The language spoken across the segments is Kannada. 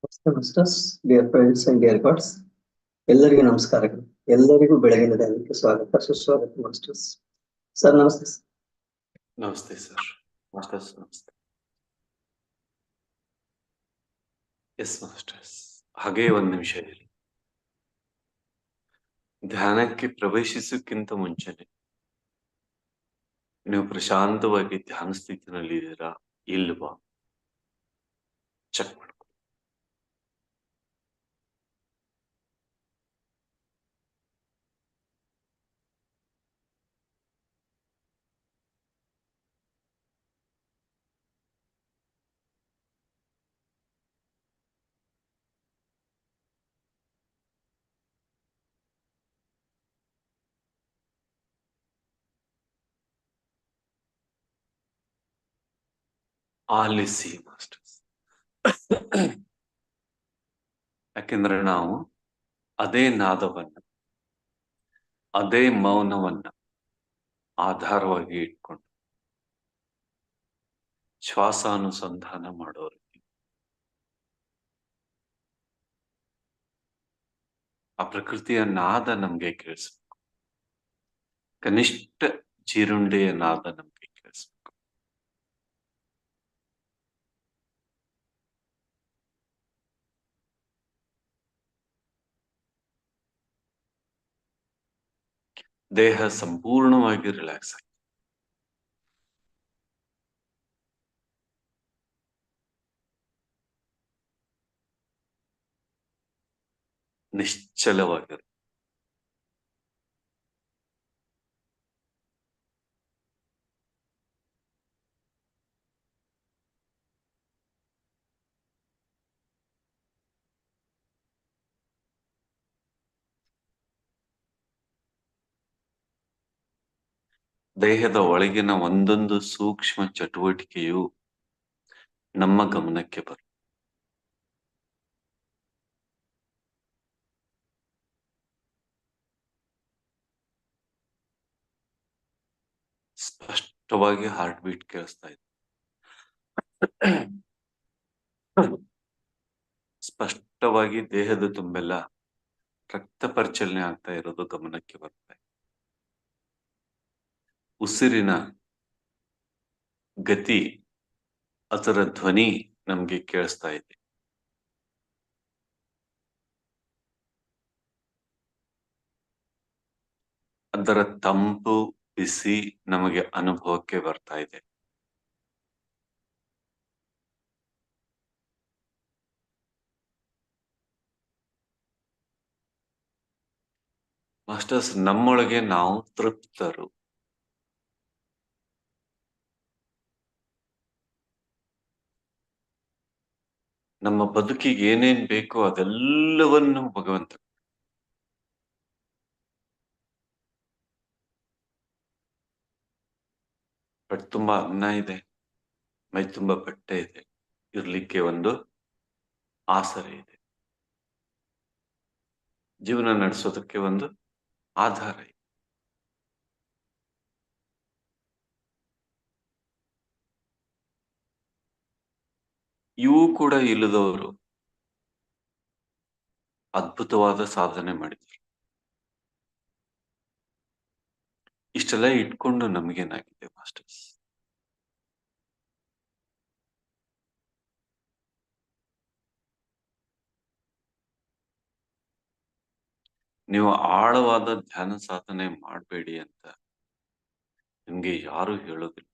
Masters, dear friends and dear God's, ಎಲ್ಲರಿಗೂ ನಮಸ್ಕಾರಗಳು. ಎಲ್ಲರಿಗೂ ಬೆಳಗಿನ ಧ್ಯಾನಕ್ಕೆ ಸ್ವಾಗತ, ಸುಸ್ವಾಗತ ಮಾಸ್ಟರ್ಸ್. ಸರ್ ನಮಸ್ತೆ. ನಮಸ್ತೆ ಸರ್. ಮಾಸ್ಟರ್ಸ್ ನಮಸ್ತೆ. ಎಸ್ ಮಾಸ್ಟರ್ಸ್, ಹಾಗೆ ಒಂದು ನಿಮಿಷ ಇರಿ. ಧ್ಯಾನಕ್ಕೆ ಪ್ರವೇಶಿಸಕ್ಕಿಂತ ಮುಂಚೆನೆ ನೀವು ಪ್ರಶಾಂತವಾಗಿ ಧ್ಯಾನ ಸ್ಥಿತಿನಲ್ಲಿ ಇದ್ದೀರಾ ಇಲ್ವಾ ಚೆಕ್ ಮಾಡ್ಕೊಳ್ಳಿ. ಆಲಿಸಿ ಮಾಸ್ಟರ್ಸ್. ಯಾಕೆಂದ್ರೆ ನಾವು ಅದೇ ನಾದವನ್ನ, ಅದೇ ಮೌನವನ್ನ ಆಧಾರವಾಗಿ ಇಟ್ಕೊಂಡು ಶ್ವಾಸಾನುಸಂಧಾನ ಮಾಡೋರಿಗೆ ಆ ಪ್ರಕೃತಿಯ ನಾದ ನಮ್ಗೆ ಕೇಳಿಸ್ಬೇಕು. ಕನಿಷ್ಠ ಜೀರುಂಡೆಯ ನಾದ ನಮ್ಗೆ ಕೇಳಿಸ್ಬೇಕು. ದೇಹ ಸಂಪೂರ್ಣವಾಗಿ ರಿಲ್ಯಾಕ್ಸ್ ಆಗಿದೆ. ನಿಶ್ಚಲವಾಗಿರುತ್ತೆ. ದೇಹದ ಒಳಗಿನ ಒಂದೊಂದು ಸೂಕ್ಷ್ಮ ಚಟುವಟಿಕೆಯು ನಮ್ಮ ಗಮನಕ್ಕೆ ಬರುತ್ತೆ. ಸ್ಪಷ್ಟವಾಗಿ ಹಾರ್ಟ್ ಬೀಟ್ ಕೇಳಿಸ್ತಾ ಇದೆ. ಸ್ಪಷ್ಟವಾಗಿ ದೇಹದ ತುಂಬೆಲ್ಲ ರಕ್ತ ಪರಿಚಲನೆ ಆಗ್ತಾ ಇರೋದು ಗಮನಕ್ಕೆ ಬರ್ತಾ ಇದೆ. ಉಸಿರಿನ ಗತಿ, ಅದರ ಧ್ವನಿ ನಮ್ಗೆ ಕೇಳಿಸ್ತಾ ಇದೆ. ಅದರ ತಂಪು ಬಿಸಿ ನಮಗೆ ಅನುಭವಕ್ಕೆ ಬರ್ತಾ ಇದೆ. ಮಾಸ್ಟರ್ಸ್, ನಮ್ಮೊಳಗೆ ನಾವು ತೃಪ್ತರು. ನಮ್ಮ ಬದುಕಿಗೆ ಏನೇನ್ ಬೇಕೋ ಅದೆಲ್ಲವನ್ನು ಭಗವಂತ, ಬಟ್ ತುಂಬಾ ಅನ್ನ ಇದೆ, ಮೈ ತುಂಬಾ ಬಟ್ಟೆ ಇದೆ, ಇರ್ಲಿಕ್ಕೆ ಒಂದು ಆಸರೆ ಇದೆ, ಜೀವನ ನಡೆಸೋದಕ್ಕೆ ಒಂದು ಆಧಾರ ಇದೆ. ಇವು ಕೂಡ ಇಲ್ಲದವರು ಅದ್ಭುತವಾದ ಸಾಧನೆ ಮಾಡಿದ್ರು. ಇಷ್ಟೆಲ್ಲ ಇಟ್ಕೊಂಡು ನಮಗೇನಾಗಿದೆ ಮಾಸ್ಟರ್ಸ್? ನೀವು ಆಳವಾದ ಧ್ಯಾನ ಸಾಧನೆ ಮಾಡಬೇಡಿ ಅಂತ ನಿಮ್ಗೆ ಯಾರು ಹೇಳೋದಿಲ್ಲ.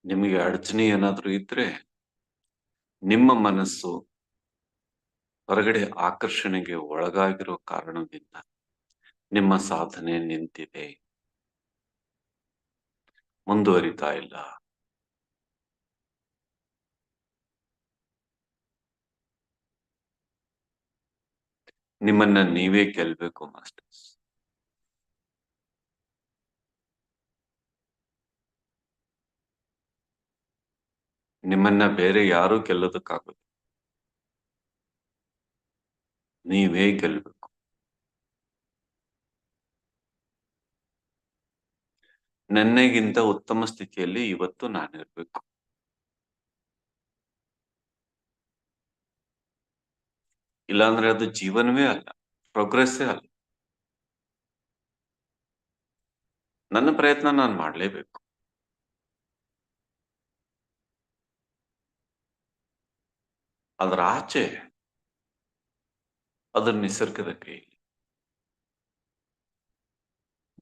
ನಿಮಗೆ ಅಡಚಣೆ ಏನಾದ್ರೂ ಇದ್ರೆ ನಿಮ್ಮ ಮನಸ್ಸು ಹೊರಗಡೆ ಆಕರ್ಷಣೆಗೆ ಒಳಗಾಗಿರೋ ಕಾರಣದಿಂದ ನಿಮ್ಮ ಸಾಧನೆ ನಿಂತಿದೆ, ಮುಂದುವರಿತಾ ಇಲ್ಲ. ನಿಮ್ಮನ್ನ ನೀವೇ ಗೆಲ್ಬೇಕು ಮಾಸ್ಟರ್ಸ್. ನಿಮ್ಮನ್ನ ಬೇರೆ ಯಾರು ಗೆಲ್ಲೋದಕ್ಕಾಗೋದು, ನೀವೇ ಗೆಲ್ಬೇಕು. ನೆನ್ನೆಗಿಂತ ಉತ್ತಮ ಸ್ಥಿತಿಯಲ್ಲಿ ಇವತ್ತು ನಾನಿರ್ಬೇಕು. ಇಲ್ಲಾಂದ್ರೆ ಅದು ಜೀವನವೇ ಅಲ್ಲ, ಪ್ರೋಗ್ರೆಸ್ಸೇ ಅಲ್ಲ. ನನ್ನ ಪ್ರಯತ್ನ ನಾನು ಮಾಡ್ಲೇಬೇಕು. ಅದರ ಆಚೆ ಅದು ನಿಸರ್ಗದ ಕೈಯಲ್ಲಿ.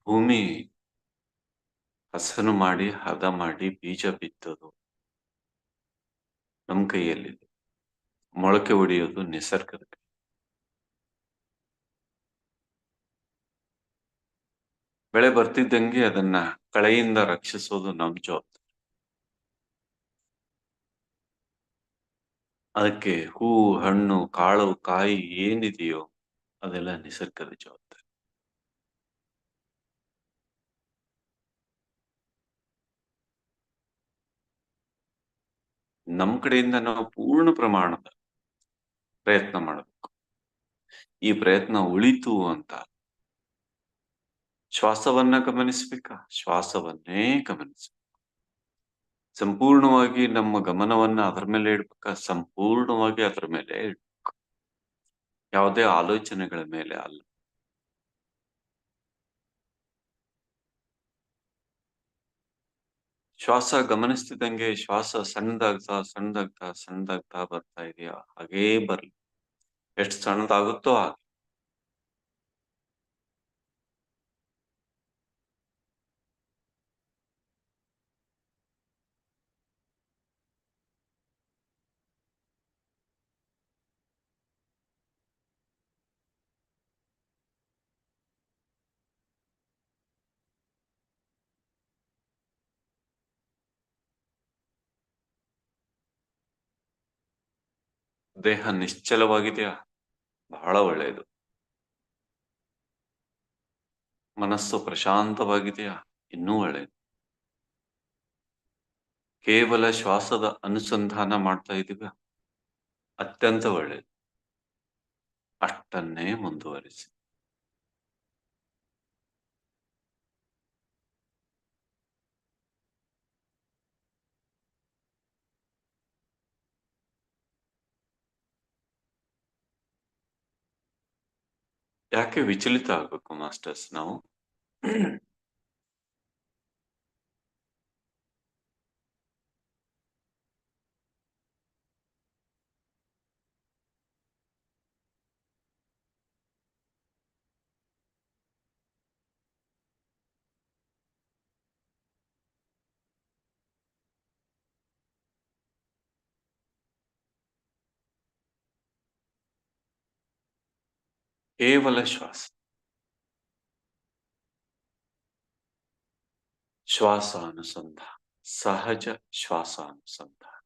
ಭೂಮಿ ಹಸನು ಮಾಡಿ, ಹದ ಮಾಡಿ, ಬೀಜ ಬಿತ್ತೋದು ನಮ್ ಕೈಯಲ್ಲಿದೆ. ಮೊಳಕೆ ಹೊಡೆಯೋದು ನಿಸರ್ಗದ ಕೈ. ಬೆಳೆ ಬರ್ತಿದ್ದಂಗೆ ಅದನ್ನ ಕಳೆಯಿಂದ ರಕ್ಷಿಸೋದು ನಮ್ ಜವಾಬ್ದಾರಿ. ಅದಕ್ಕೆ ಹೂ, ಹಣ್ಣು, ಕಾಳು, ಕಾಯಿ ಏನಿದೆಯೋ ಅದೆಲ್ಲ ನಿಸರ್ಗದ ಜವಾಬ್ದಾರಿ. ನಮ್ ಕಡೆಯಿಂದ ನಾವು ಪೂರ್ಣ ಪ್ರಮಾಣದ ಪ್ರಯತ್ನ ಮಾಡಬೇಕು. ಈ ಪ್ರಯತ್ನ ಉಳಿತು ಅಂತ ಶ್ವಾಸವನ್ನ ಗಮನಿಸ್ಬೇಕಾ? ಶ್ವಾಸವನ್ನೇ ಗಮನಿಸ್ಬೇಕು. ಸಂಪೂರ್ಣವಾಗಿ ನಮ್ಮ ಗಮನವನ್ನ ಅದರ ಮೇಲೆ ಇಡ್ಬೇಕಾ? ಸಂಪೂರ್ಣವಾಗಿ ಅದರ ಮೇಲೆ ಇಡ್ಬೇಕು. ಯಾವುದೇ ಆಲೋಚನೆಗಳ ಮೇಲೆ ಅಲ್ಲ. ಶ್ವಾಸ ಗಮನಿಸ್ತಿದ್ದಂಗೆ ಶ್ವಾಸ ಸಣ್ಣದಾಗ್ತಾ ಬರ್ತಾ ಇದೆಯಾ? ಹಾಗೇ ಬರ್ಲಿ. ಎಷ್ಟು ಸಣ್ಣದಾಗುತ್ತೋ ಹಾಗೆ. ದೇಹ ನಿಶ್ಚಲವಾಗಿದೆಯಾ? ಬಹಳ ಒಳ್ಳೆಯದು. ಮನಸ್ಸು ಪ್ರಶಾಂತವಾಗಿದೆಯಾ? ಇನ್ನೂ ಒಳ್ಳೆಯದು. ಕೇವಲ ಶ್ವಾಸದ ಅನುಸಂಧಾನ ಮಾಡ್ತಾ ಇದೀವ? ಅತ್ಯಂತ ಒಳ್ಳೆಯದು. ಅಷ್ಟನ್ನೇ ಮುಂದುವರಿಸಿ. ಯಾಕೆ ವಿಚಲಿತ ಆಗ್ಬೇಕು ಮಾಸ್ಟರ್ಸ್ ನಾವು? ಕೇವಲ ಶ್ವಾಸ. ಶ್ವಾಸ ಅನುಸಂಧಾನ, ಸಹಜ ಶ್ವಾಸ ಅನುಸಂಧಾನ.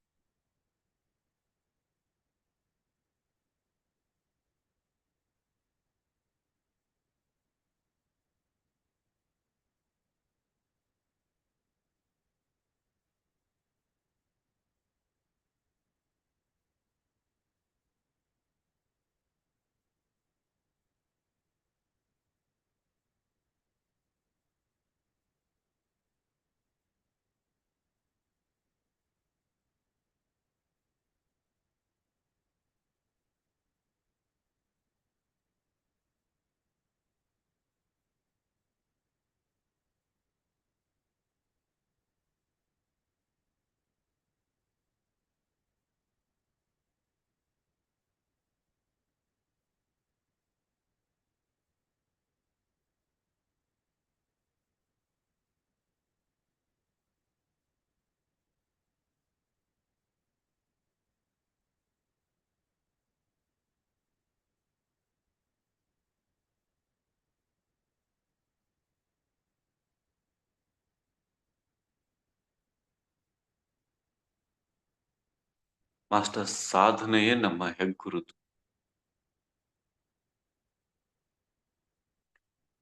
ಮಾಸ್ಟರ್, ಸಾಧನೆಯೇ ನಮ್ಮ ಹೆಗ್ಗುರುತು.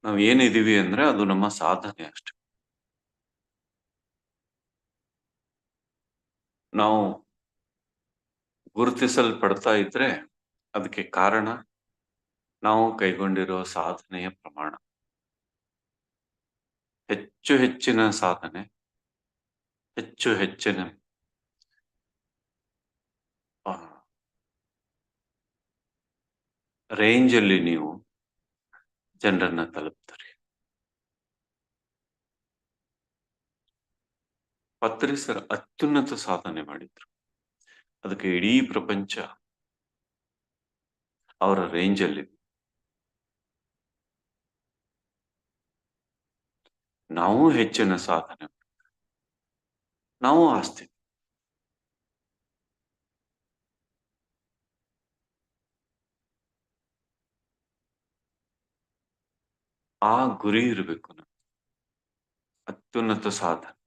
ನಾವ್ ಏನಿದೀವಿ ಅಂದ್ರೆ ಅದು ನಮ್ಮ ಸಾಧನೆ ಅಷ್ಟೆ. ನಾವು ಗುರುತಿಸಲ್ಪಡ್ತಾ ಇದ್ರೆ ಅದಕ್ಕೆ ಕಾರಣ ನಾವು ಕೈಗೊಂಡಿರೋ ಸಾಧನೆಯ ಪ್ರಮಾಣ. ಹೆಚ್ಚು ಹೆಚ್ಚಿನ ಸಾಧನೆ, ಹೆಚ್ಚು ಹೆಚ್ಚಿನ ಆ, ರೇಂಜ್ ಅಲ್ಲಿ ನೀವು ಜನರನ್ನ ತಲುಪ್ತಾರೆ. ಪತ್ರಿ ಸರ್ ಅತ್ಯುನ್ನತ ಸಾಧನೆ ಮಾಡಿದ್ರು. ಅದಕ್ಕೆ ಇಡೀ ಪ್ರಪಂಚ ಅವರ ರೇಂಜ್ ಅಲ್ಲಿ. ನಾವು ಹೆಚ್ಚಿನ ಸಾಧನೆ, ನಾವು ಆಸ್ತಿ. ಆ ಗುರಿ ಇರಬೇಕು ನಮ್ಗೆ, ಅತ್ಯುನ್ನತ ಸಾಧನೆ.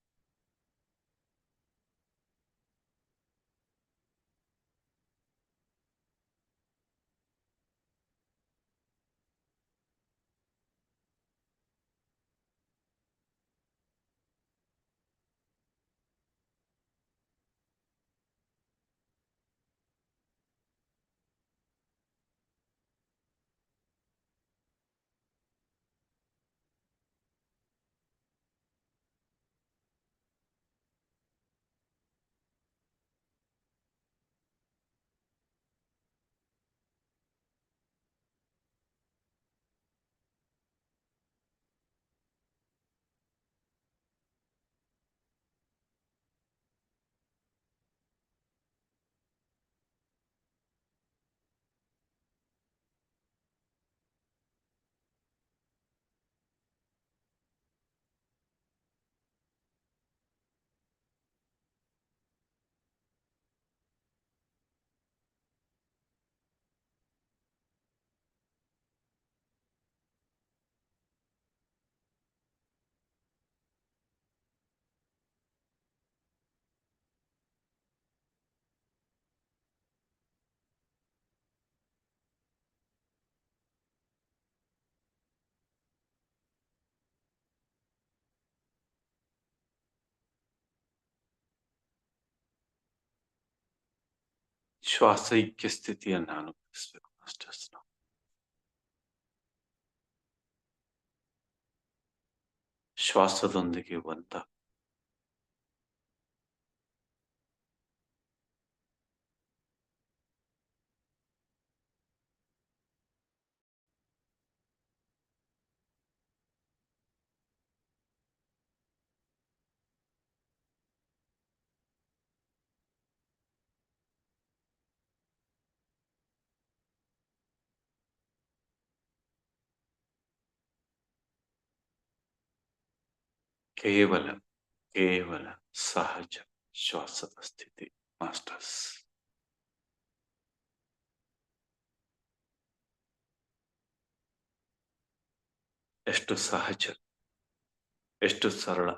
ಶ್ವಾಸೈಕ್ಯ ಸ್ಥಿತಿಯನ್ನು ಅನುಭವಿಸ್ಬೇಕು ಮಾಸ್ಟರ್ಸ್. ನಾವು ಶ್ವಾಸದೊಂದಿಗೆ ಒಂದ. ಕೇವಲ ಕೇವಲ ಸಹಜ ಶ್ವಾಸದ ಸ್ಥಿತಿ ಮಾಸ್ಟರ್ಸ್. ಎಷ್ಟು ಸಹಜ, ಎಷ್ಟು ಸರಳ,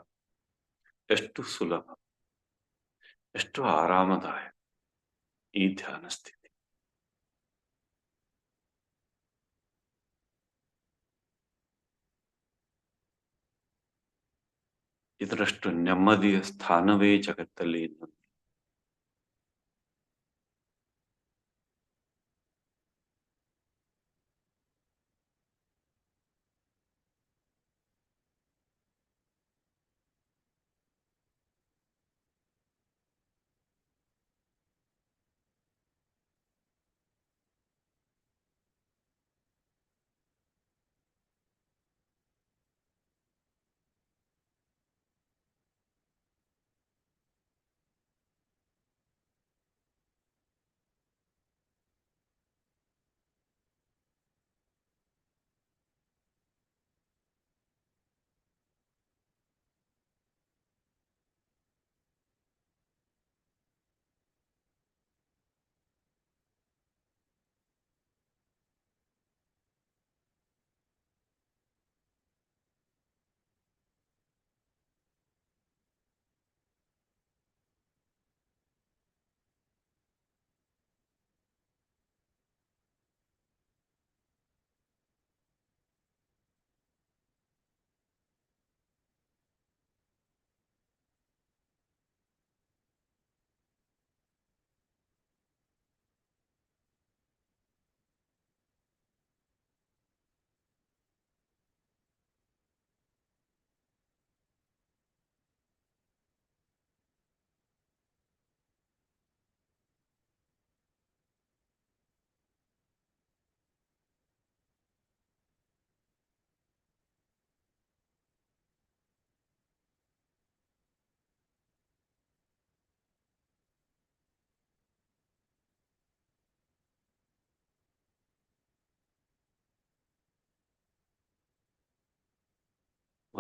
ಎಷ್ಟು ಸುಲಭ, ಎಷ್ಟು ಆರಾಮದಾಯಕ ಈ ಧ್ಯಾನ ಸ್ಥಿತಿ. ಇದರಷ್ಟು ನೆಮ್ಮದಿಯ ಸ್ಥಾನವೇ ಜಗತ್ತಲ್ಲಿ ಇನ್ನೊಂದು.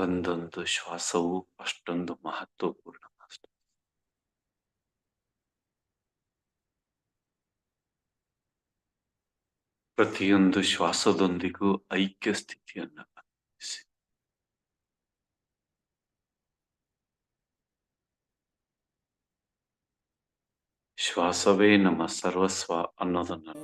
ಒಂದೊಂದು ಶ್ವಾಸವೂ ಅಷ್ಟೊಂದು ಮಹತ್ವಪೂರ್ಣ ಮಾಸ್ಟರ್. ಪ್ರತಿಯೊಂದು ಶ್ವಾಸದೊಂದಿಗೂ ಐಕ್ಯ ಸ್ಥಿತಿಯನ್ನು ಗಮನಿಸಿ. ಶ್ವಾಸವೇ ನಮ್ಮ ಸರ್ವಸ್ವ ಅನ್ನೋದನ್ನು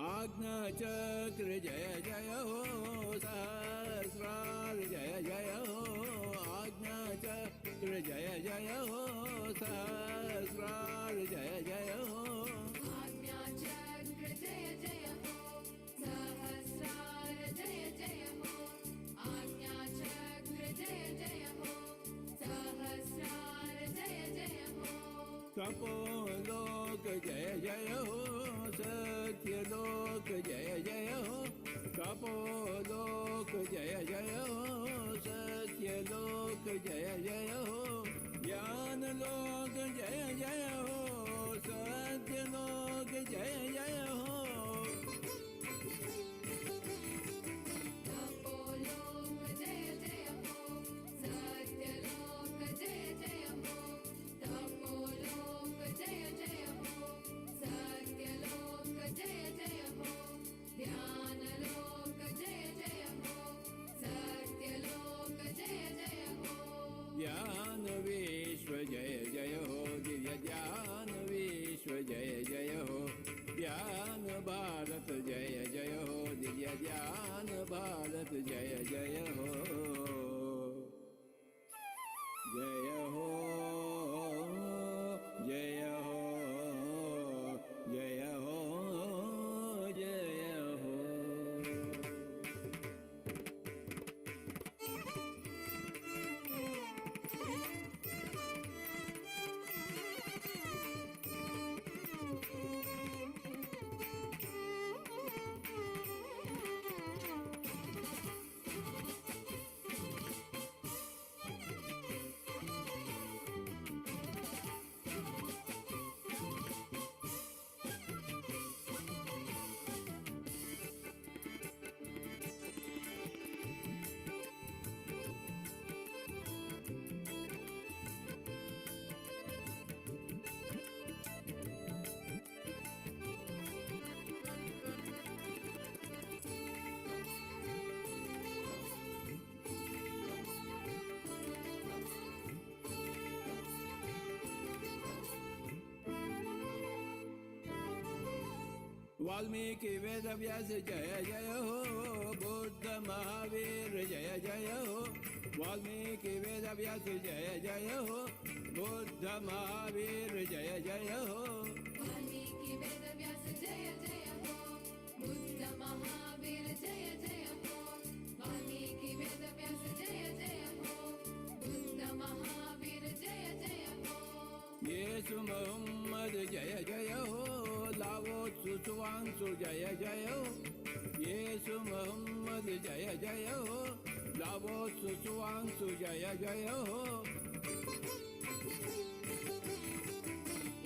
आज्ञाचक्र जय जय हो, सहस्रार जय जय हो, आज्ञाचक्र जय जय हो, सहस्रार जय जय हो, आज्ञाचक्र जय जय हो, सहस्रार जय जय हो, आज्ञाचक्र जय जय हो, सहस्रार जय जय हो, तपोलोक जय जय हो, सत्यलोक जय जय हो, तपोलोक जय जय हो, सत्यलोक जय जय हो, ज्ञानलोक जय जय हो, सत्यलोक जय जय हो, तपोलोक जय जय हो, सत्यलोक जय जय हो, तपोलोक जय जय हो, सत्यलोक जय जय हो, ध्यानलोक जय जय हो, सत्यलोक जय जय हो, ज्ञान विश्व जय जय हो, दिव्य ज्ञान विश्व जय जय हो, ज्ञान भारत जय जय हो, दिव्य ज्ञान भारत जय जय हो, जय हो जय हो जय हो जय हो। वाल्मीकि वेद व्यास जय जय हो, बुद्ध महावीर जय जय हो, वाल्मीकि वेद व्यास जय जय हो, बुद्ध महावीर जय जय हो, वाल्मीकि वेद व्यास जय जय हो, बुद्ध महावीर जय जय हो, वाल्मीकि वेद व्यास जय जय हो, बुद्ध महावीर जय जय हो, यीशु मोहम्मद जय जय हो, लावो सुसुवांसु जय जय हो, यीशु मोहम्मद जय जय हो, लावो सुसुवांसु जय जय हो,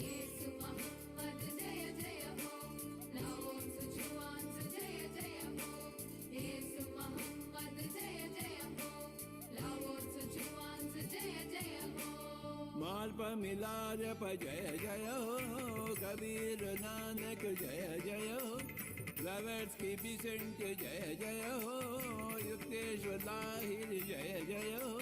येसु मोहम्मद जय जय हो, लाओ सुजुआन जय जय हो, येसु मोहम्मद जय जय हो, लाओ सुजुआन जय जय हो, माल अल्प मिलार प जय जय हो कबीर नानक जय जय हो लवर्स की बिसेंट जय जय हो युक्तेश्वर लाहिर जय जय हो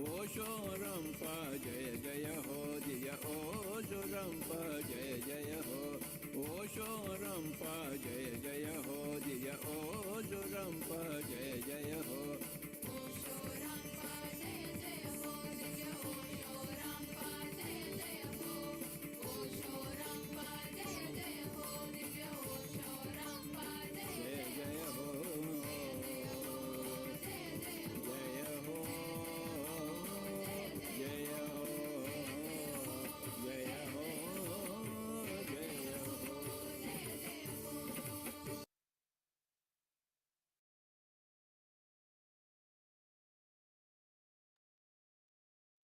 ओशो रंपा जय जय हो दिया ओशो रंपा जय जय हो ओशो रंपा जय जय हो दिया ओशो रंपा जय जय हो ओशो रामपा जय जय हो दिव्य ओशो रामपा जय जय हो ओशो रामपा जय जय हो दिव्य ओशो रामपा जय जय जय जय हो हो जय जय हो जय हो जय हो जय हो जय हो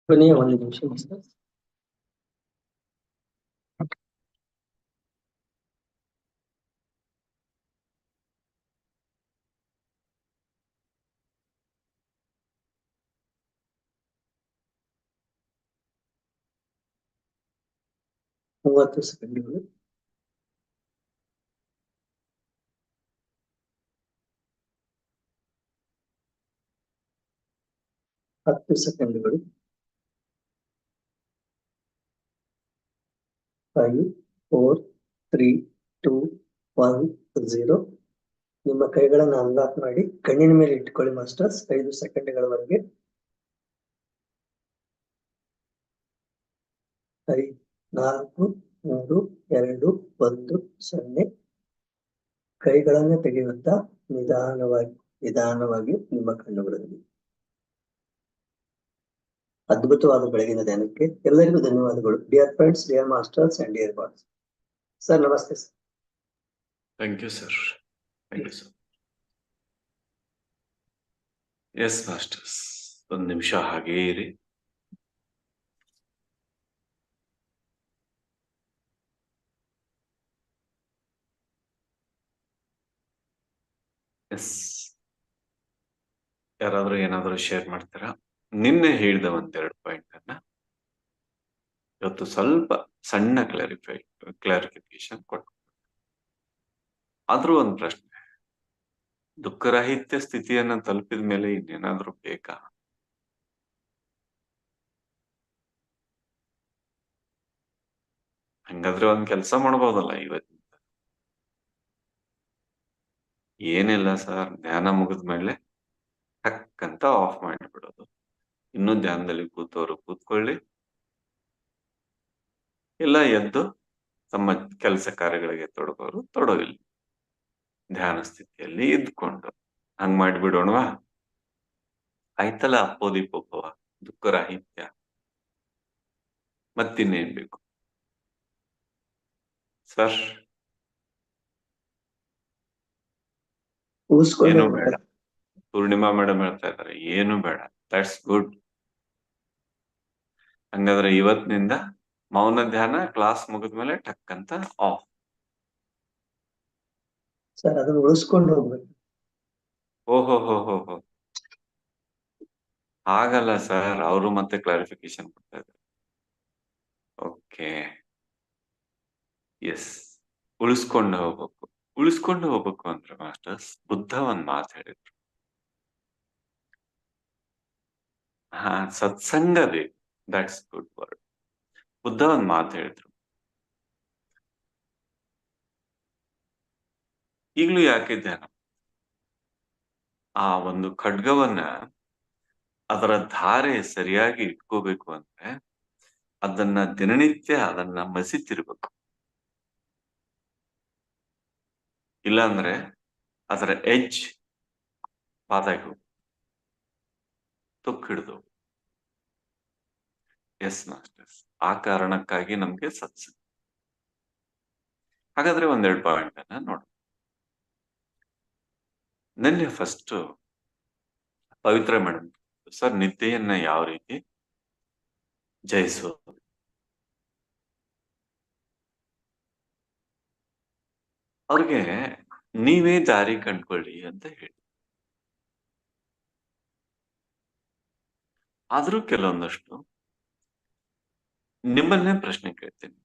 ಕೊನೆಯ ಒಂದು ನಿಮಿಷ ಮಾಸ್ಟರ್. ಮೂವತ್ತು ಸೆಕೆಂಡ್ಗಳು. ಹತ್ತು ಸೆಕೆಂಡ್ಗಳು. 5, 4, 3, 2, 1, 0. ನಿಮ್ಮ ಕೈಗಳನ್ನು ಅನ್ಲಾಕ್ ಮಾಡಿ ಕಣ್ಣಿನ ಮೇಲೆ ಇಟ್ಕೊಳ್ಳಿ ಮಾಸ್ಟರ್ಸ್ 5 ಸೆಕೆಂಡ್ಗಳವರೆಗೆ. 5, 4, 3, 2, 1, 0. ಕೈಗಳನ್ನು ತೆಗೆಯುತ್ತಾ ನಿಧಾನವಾಗಿ ನಿಮ್ಮ ಕಣ್ಣುಗಳಲ್ಲಿ. ಅದ್ಭುತವಾದ ಬೆಳಗಿನ ಧ್ಯಾನಕ್ಕೆ ಎಲ್ಲರಿಗೂ ಧನ್ಯವಾದಗಳು. Dear friends, dear masters and dear boss. Sir ನಮಸ್ತೆ sir. Thank you sir. Thank you sir. Yes masters, ಒಂದು ನಿಮಿಷ ಹಾಗೇ ಇರಿ. ಎಸ್, ಯಾರಾದ್ರೂ ಏನಾದ್ರೂ ಶೇರ್ ಮಾಡ್ತೀರಾ? ನಿನ್ನೆ ಹೇಳಿದ ಒಂದೆರಡು ಪಾಯಿಂಟ್ ಅನ್ನ ಇವತ್ತು ಸ್ವಲ್ಪ ಸಣ್ಣ ಕ್ಲಾರಿಫಿಕೇಶನ್ ಕೊಟ್ಟು. ಆದ್ರೂ ಒಂದು ಪ್ರಶ್ನೆ, ದುಃಖರಾಹಿತ್ಯ ಸ್ಥಿತಿಯನ್ನ ತಲುಪಿದ ಮೇಲೆ ಇನ್ನೇನಾದ್ರೂ ಬೇಕಾ? ಹಂಗಾದ್ರೆ ಒಂದ್ ಕೆಲಸ ಮಾಡ್ಬೋದಲ್ಲ ಇವತ್ತಿಂದ. ಏನಿಲ್ಲ ಸರ್, ಧ್ಯಾನ ಮುಗಿದ್ಮೇಲೆ ಟಕ್ ಅಂತ ಆಫ್ ಮಾಡಿಬಿಡೋದು. ಇನ್ನೂ ಧ್ಯಾನದಲ್ಲಿ ಕೂತವರು ಕೂತ್ಕೊಳ್ಳಿ, ಇಲ್ಲ ಎದ್ದು ತಮ್ಮ ಕೆಲಸ ಕಾರ್ಯಗಳಿಗೆ ತೊಡಗೋರು ತೊಡಗಿಲ್ಲ. ಧ್ಯಾನ ಸ್ಥಿತಿಯಲ್ಲಿ ಇದ್ಕೊಂಡು ಹಂಗ್ ಮಾಡಿಬಿಡೋಣವಾ? ಆಯ್ತಲ್ಲ ಅಪ್ಪೋದಿಪ್ಪೋಪವ, ದುಃಖರಾಹಿತ್ಯ. ಮತ್ತಿನ್ನೇನ್ ಬೇಕು ಸರ್? ಏನು ಬೇಡ. ಪೂರ್ಣಿಮಾ ಮೇಡಮ್ ಹೇಳ್ತಾ ಇದ್ದಾರೆ ಏನು ಬೇಡ. That's good. ಹಂಗಾದ್ರೆ ಇವತ್ತಿನಿಂದ ಮೌನ ಧ್ಯಾನ ಕ್ಲಾಸ್ ಮುಗಿದ್ಮೇಲೆ ಟಕ್ ಅಂತ ಆಫ್. ಸರ್ ಅದನ್ನು ಉಳಿಸ್ಕೊಂಡು ಹೋಗ್ಬೇಕು. ಓಹೋ, ಹಾಗಲ್ಲ ಸರ್, ಅವರು ಮತ್ತೆ ಕ್ಲಾರಿಫಿಕೇಶನ್ ಕೊಡ್ತಾ ಇದ್ದಾರೆ. ಓಕೆ, ಎಸ್, ಉಳಿಸ್ಕೊಂಡು ಹೋಗ್ಬೇಕು ಅಂದ್ರೆ ಮಾಸ್ಟರ್ಸ್, ಬುದ್ಧ ಒಂದ್ ಮಾತು ಹೇಳಿದ್ರು. ಸತ್ಸಂಗ ಬೇಕು. That's good word. ಬುದ್ಧ ಒಂದ್ ಮಾತು ಹೇಳಿದ್ರು. ಈಗ್ಲೂ ಯಾಕೆ ಧ್ಯಾನ? ಆ ಒಂದು ಖಡ್ಗವನ್ನ ಅದರ ಧಾರೆ ಸರಿಯಾಗಿ ಇಟ್ಕೋಬೇಕು ಅಂದ್ರೆ ಅದನ್ನ ದಿನನಿತ್ಯ ಅದನ್ನ ಮಸಿತಿರ್ಬೇಕು. ಇಲ್ಲಾಂದ್ರೆ ಅದರ ಎಡ್ಜ್ ಪಾದಾಗಿ ಹೋಗು, ತುಕ್ಕು ಹಿಡಿದು. ಎಸ್ ಮಾಸ್ಟರ್ಸ್, ಆ ಕಾರಣಕ್ಕಾಗಿ ನಮ್ಗೆ ಸತ್ಸಂಗ. ಹಾಗಾದ್ರೆ ಒಂದೆರಡು ಪಾಯಿಂಟ್ ಅನ್ನ ನೋಡ. ನಿನ್ನೆ ಫಸ್ಟ್ ಪವಿತ್ರ ಮೇಡಮ್ ಸರ್ ನಿದ್ದೆಯನ್ನ ಯಾವ ರೀತಿ ಜಯಿಸೋದು? ಅವ್ರಿಗೆ ನೀವೇ ದಾರಿ ಕಂಡ್ಕೊಳ್ಳಿ ಅಂತ ಹೇಳಿ. ಆದ್ರೂ ಕೆಲವೊಂದಷ್ಟು ನಿಮ್ಮನ್ನೇ ಪ್ರಶ್ನೆ ಕೇಳ್ತೀನಿ.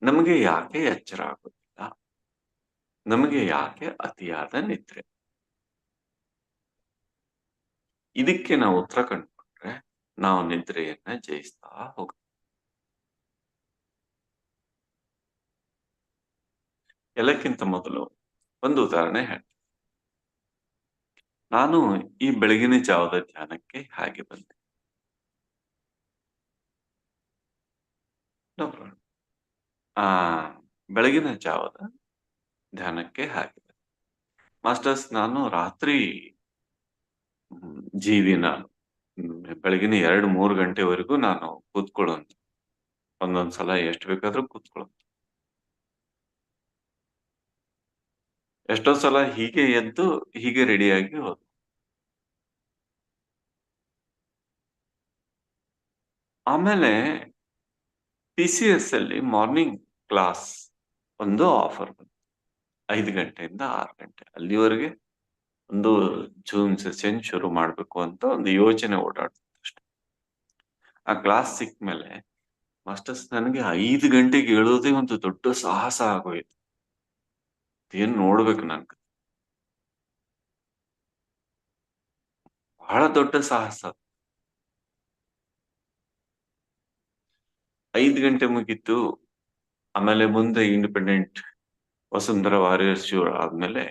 ನಮಗೆ ಯಾಕೆ ಎಚ್ಚರ ಆಗೋದಿಲ್ಲ? ನಮಗೆ ಯಾಕೆ ಅತಿಯಾದ ನಿದ್ರೆ? ಇದಕ್ಕೆ ನಾವು ಉತ್ತರ ಕಂಡುಕೊಂಡ್ರೆ ನಾವು ನಿದ್ರೆಯನ್ನ ಜಯಿಸ್ತಾ ಹೋಗ್ತೀವಿ. ಎಲ್ಲಕ್ಕಿಂತ ಮೊದಲು ಒಂದು ಉದಾಹರಣೆ ಹೇಳ್ತೀನಿ. ನಾನು ಈ ಬೆಳಗಿನ ಜಾವದ ಧ್ಯಾನಕ್ಕೆ ಹಾಗೆ ಬಂದೆ. No problem. ಆ ಬೆಳಗಿನ ಜಾವದ ಧ್ಯಾನಕ್ಕೆ ಹಾಗೆ ಬಂದೆ. ಮಾಸ್ಟರ್ಸ್, ನಾನು ರಾತ್ರಿ ಜೀವಿ ನಾನು. ಬೆಳಗಿನ 2-3 ಗಂಟೆವರೆಗೂ ನಾನು ಕೂತ್ಕೊಳ್ಳೋಂತ. ಒಂದೊಂದ್ಸಲ ಎಷ್ಟು ಬೇಕಾದ್ರೂ ಕೂತ್ಕೊಳ್ಳೋಂತ. ಎಷ್ಟೋ ಸಲ ಹೀಗೆ ಎದ್ದು ಹೀಗೆ ರೆಡಿಯಾಗಿ ಹೋದ. ಆಮೇಲೆ TCS ಅಲ್ಲಿ ಮಾರ್ನಿಂಗ್ ಕ್ಲಾಸ್ ಒಂದು ಆಫರ್ ಬಂತು. 5 ಗಂಟೆಯಿಂದ 6 ಗಂಟೆ. ಅಲ್ಲಿವರೆಗೆ ಒಂದು ಜೂಮ್ ಸೆಷನ್ ಶುರು ಮಾಡ್ಬೇಕು ಅಂತ ಒಂದು ಯೋಚನೆ ಓಡಾಡ್ತಿತ್ತು ಅಷ್ಟೆ. ಆ ಕ್ಲಾಸ್ ಸಿಕ್ಮೇಲೆ ಮಾಸ್ಟರ್ಸ್, ನನಗೆ 5 ಗಂಟೆಗೆ ಏಳೋದೇ ಒಂದು ದೊಡ್ಡ ಸಾಹಸ ಆಗೋಯ್ತು. ಏನ್ ನೋಡ್ಬೇಕು ನನ್ಗೆ. ಬಹಳ ದೊಡ್ಡ ಸಾಹಸ. 5 ಗಂಟೆ ಮುಗೀತು. ಆಮೇಲೆ ಮುಂದೆ ಇಂಡಿಪೆಂಡೆಂಟ್ ವಸುಂಧರಾ ವಾರಿಯರ್ಸ್ ಶುರು ಆದ್ಮೇಲೆ